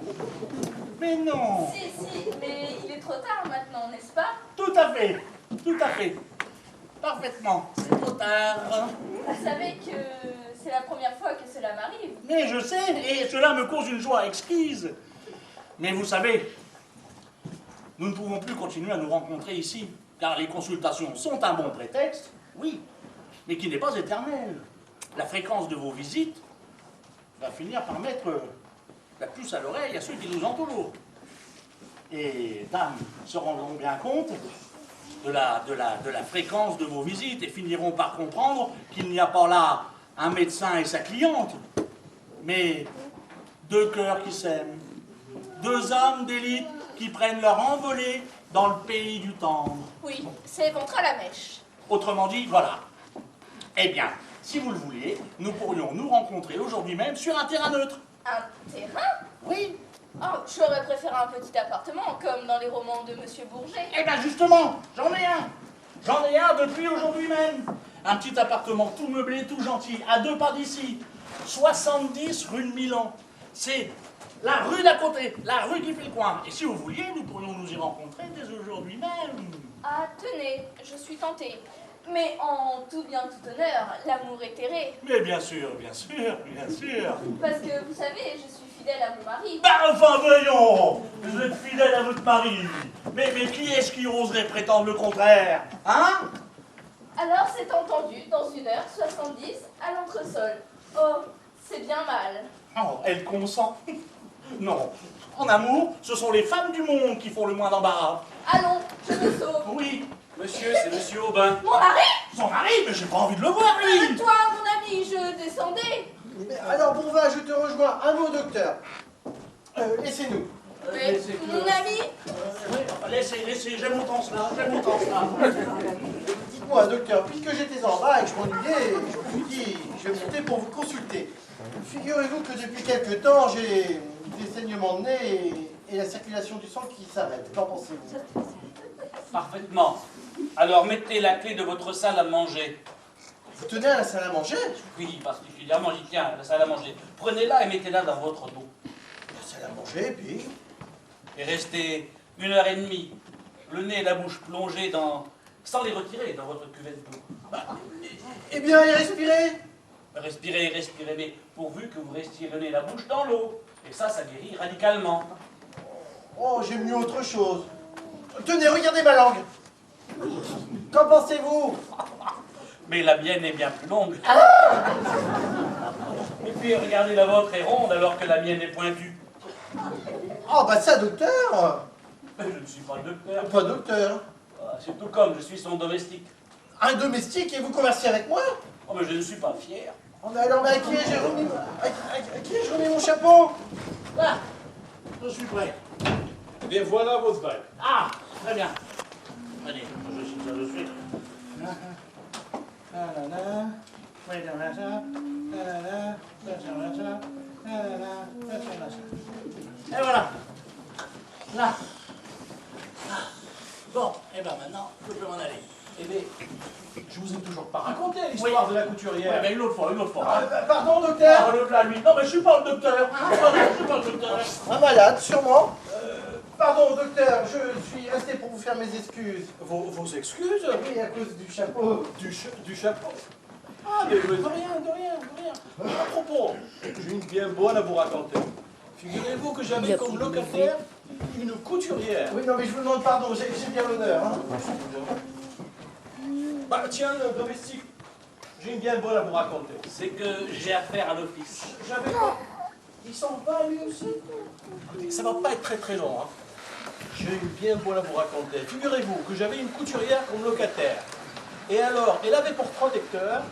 Speaker 9: mais non.
Speaker 13: Si, mais il est trop tard maintenant, n'est-ce pas?
Speaker 9: Tout à fait, parfaitement, c'est trop tard.
Speaker 13: Vous savez que c'est la première fois que cela m'arrive.
Speaker 9: Mais je sais, et cela me cause une joie exquise. Mais vous savez, nous ne pouvons plus continuer à nous rencontrer ici, car les consultations sont un bon prétexte, Oui, mais qui n'est pas éternelle. La fréquence de vos visites va finir par mettre la puce à l'oreille à ceux qui nous entourent. Et dames se rendront bien compte de la fréquence de vos visites et finiront par comprendre qu'il n'y a pas là un médecin et sa cliente, mais deux cœurs qui s'aiment, deux âmes d'élite qui prennent leur envolée dans le pays du tendre.
Speaker 13: Oui, c'est contre la mèche.
Speaker 9: Autrement dit, voilà. Eh bien, si vous le vouliez, nous pourrions nous rencontrer aujourd'hui même sur un terrain neutre.
Speaker 13: Un terrain?
Speaker 9: Oui.
Speaker 13: Oh, j'aurais préféré un petit appartement, comme dans les romans de Monsieur Bourget.
Speaker 9: Eh bien justement, j'en ai un. J'en ai un depuis aujourd'hui même. Un petit appartement tout meublé, tout gentil, à 2 pas d'ici. 70 rue de Milan. C'est la rue d'à côté, la rue qui fait le coin. Et si vous vouliez, nous pourrions nous y rencontrer dès aujourd'hui même.
Speaker 13: Ah, tenez, je suis tentée. Mais en tout bien, tout honneur, l'amour est erré.
Speaker 9: Mais bien sûr, bien sûr, bien sûr.
Speaker 13: Parce que, vous savez, je suis fidèle à mon mari.
Speaker 9: Bah enfin, voyons. Vous êtes fidèle à votre mari. Mais qui est-ce qui oserait prétendre le contraire? Hein?
Speaker 13: Alors c'est entendu, dans 1h70, à l'entresol. Oh, c'est bien mal.
Speaker 9: Oh, elle consent. Non. En amour, ce sont les femmes du monde qui font le moins d'embarras.
Speaker 13: Allons, je me sauve.
Speaker 9: Oui.
Speaker 7: Monsieur, c'est monsieur Aubin.
Speaker 13: Mon mari?
Speaker 9: Son mari? Mais j'ai pas envie de le voir, lui.
Speaker 13: Arrête-toi, mon ami, je descendais.
Speaker 14: Mais alors, Bourvin, je te rejoins. Un mot, docteur. Laissez-nous.
Speaker 13: Mais, mon ami?
Speaker 9: Oui, laissez, j'aime autant cela, j'aime autant cela.
Speaker 14: Dites-moi, docteur, puisque j'étais en bas et que je m'ennuyais, je me suis dit, je vais monter pour vous consulter. Figurez-vous que depuis quelque temps, j'ai des saignements de nez et la circulation du sang qui s'arrête. Qu'en pensez-vous?
Speaker 7: Parfaitement. Alors mettez la clé de votre salle à manger.
Speaker 14: Vous tenez à la salle à manger?
Speaker 7: Oui, particulièrement, j'y tiens, la salle à manger. Prenez-la et mettez-la dans votre dos.
Speaker 14: La salle à manger, puis?
Speaker 7: Et restez 1h30, le nez et la bouche plongés sans les retirer dans votre cuvette d'eau.
Speaker 14: Eh bien, et respirez?
Speaker 7: Respirez, respirez, mais pourvu que vous restiez le nez et la bouche dans l'eau. Et ça guérit radicalement.
Speaker 14: Oh, j'ai mieux autre chose. Tenez, regardez ma langue. Qu'en pensez-vous?
Speaker 7: Mais la mienne est bien plus longue. Et puis regardez, la vôtre est ronde alors que la mienne est pointue.
Speaker 14: Oh, bah ça, docteur.
Speaker 7: Mais je ne suis pas le docteur.
Speaker 14: Pas docteur.
Speaker 7: Ah, c'est tout comme, je suis son domestique.
Speaker 14: Un domestique et vous conversez avec moi?
Speaker 7: Oh, mais je ne suis pas fier.
Speaker 14: Oh, mais alors, à qui ai-je remis mon chapeau?
Speaker 9: Là, je suis prêt.
Speaker 10: Eh bien, voilà votre bague.
Speaker 9: Ah, très bien. Allez, je suis. Et voilà. Là. Bon, et bien maintenant, je peux m'en aller.
Speaker 10: Eh bien, je vous ai toujours pas raconté l'histoire de la couturière.
Speaker 9: Oui, mais une autre fois, une autre fois.
Speaker 14: Pardon, docteur.
Speaker 9: Ah, le plat, lui. Non, mais je suis pas le docteur. Je suis pas le docteur.
Speaker 14: Un malade, sûrement. Pardon, docteur, je suis resté pour vous faire mes excuses.
Speaker 10: Vos excuses?
Speaker 14: Oui, à cause du chapeau.
Speaker 10: Du chapeau? Ah, mais de rien. À propos, j'ai une bien bonne à vous raconter. Figurez-vous que j'avais comme locataire une couturière.
Speaker 14: Oui, non, mais je vous demande pardon, j'ai bien l'honneur. Hein.
Speaker 10: Bah, tiens, le domestique, j'ai une bien bonne à vous raconter.
Speaker 7: C'est que j'ai affaire à l'office.
Speaker 10: J'avais pas... Il s'en va, lui aussi? Écoutez, ça va pas être très long, hein. J'ai une bien bonne à vous raconter. Figurez-vous que j'avais une couturière comme locataire. Et alors, elle avait pour protecteur...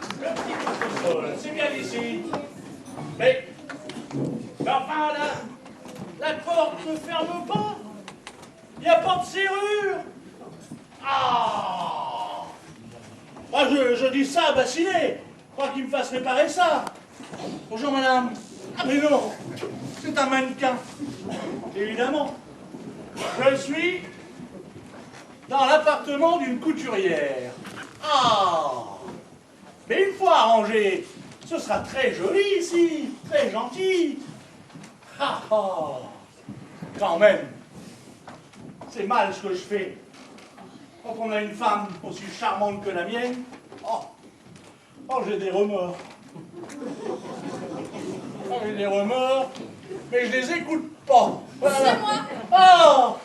Speaker 9: C'est bien ici. Mais enfin, la porte ne ferme pas. Il n'y a pas de serrure. Ah! Moi, je dis ça, bassiné. Je crois qu'il me fasse réparer ça. Bonjour, madame. Ah, mais non, c'est un mannequin. Évidemment. Je suis dans l'appartement d'une couturière. Ah! Mais une fois arrangé, ce sera très joli ici, très gentil. Ah, ah. Quand même, c'est mal ce que je fais. Quand on a une femme aussi charmante que la mienne, oh, j'ai des remords. Oh, j'ai des remords, mais je les écoute pas. Voilà.
Speaker 13: C'est moi.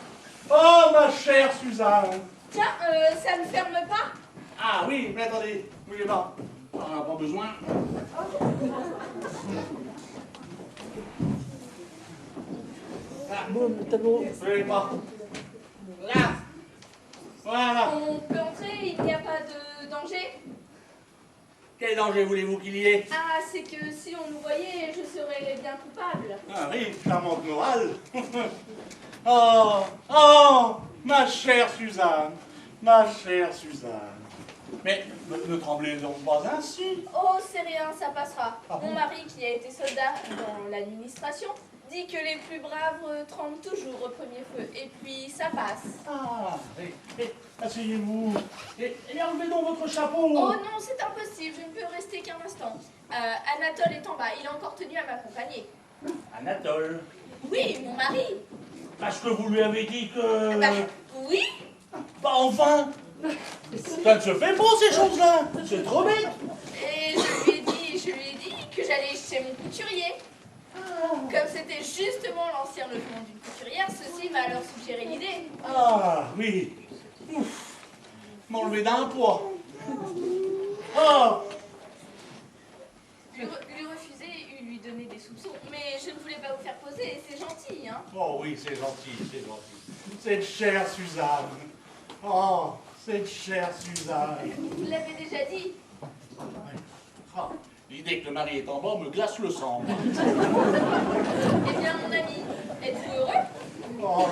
Speaker 9: Oh, ma chère Suzanne.
Speaker 13: Tiens, ça ne ferme pas?
Speaker 9: Ah oui, mais attendez, bougez pas. On n'en a pas besoin. Ah, le tableau. Bougez pas. Là. Voilà.
Speaker 13: On peut entrer, il n'y a pas de danger.
Speaker 9: Quel danger voulez-vous qu'il y ait?
Speaker 13: Ah, c'est que si on nous voyait, je serais bien coupable.
Speaker 9: Ah oui, charmante morale. Oh, oh, ma chère Suzanne, ma chère Suzanne. Mais ne tremblez donc pas ainsi.
Speaker 13: Oh, c'est rien, ça passera.
Speaker 9: Ah bon?
Speaker 13: Mon mari, qui a été soldat dans l'administration, dit que les plus braves tremblent toujours au premier feu. Et puis, ça passe.
Speaker 9: Ah, asseyez-vous. Et enlevez donc votre chapeau.
Speaker 13: Oh non, c'est impossible, je ne peux rester qu'un instant. Anatole est en bas, il est encore tenu à m'accompagner.
Speaker 9: Anatole.
Speaker 13: Oui, mon mari.
Speaker 9: Parce que vous lui avez dit que...
Speaker 13: Bah, oui.
Speaker 9: Bah enfin. Ça ne se fait pas ces choses-là. C'est trop bête.
Speaker 13: Et je lui ai dit que j'allais chez mon couturier. Comme c'était justement l'ancien logement d'une couturière, ceci m'a alors suggéré l'idée.
Speaker 9: Ah oui. Ouf. M'enlever d'un poids. Oh.
Speaker 13: Lui refuser et lui donner des soupçons. Mais je ne voulais pas vous faire poser, c'est gentil, hein.
Speaker 9: Oh oui, c'est gentil, c'est gentil. Cette chère Suzanne. Oh, cette chère Suzanne.
Speaker 13: Vous l'avez déjà dit.
Speaker 9: Ah, l'idée que le mari est en bas me glace le sang.
Speaker 13: Eh bien, mon ami, êtes-vous heureux?
Speaker 9: Oh,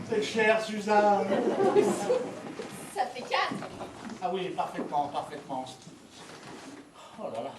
Speaker 9: cette chère Suzanne.
Speaker 13: Ça fait 4.
Speaker 9: Ah oui, parfaitement, parfaitement. Oh là là.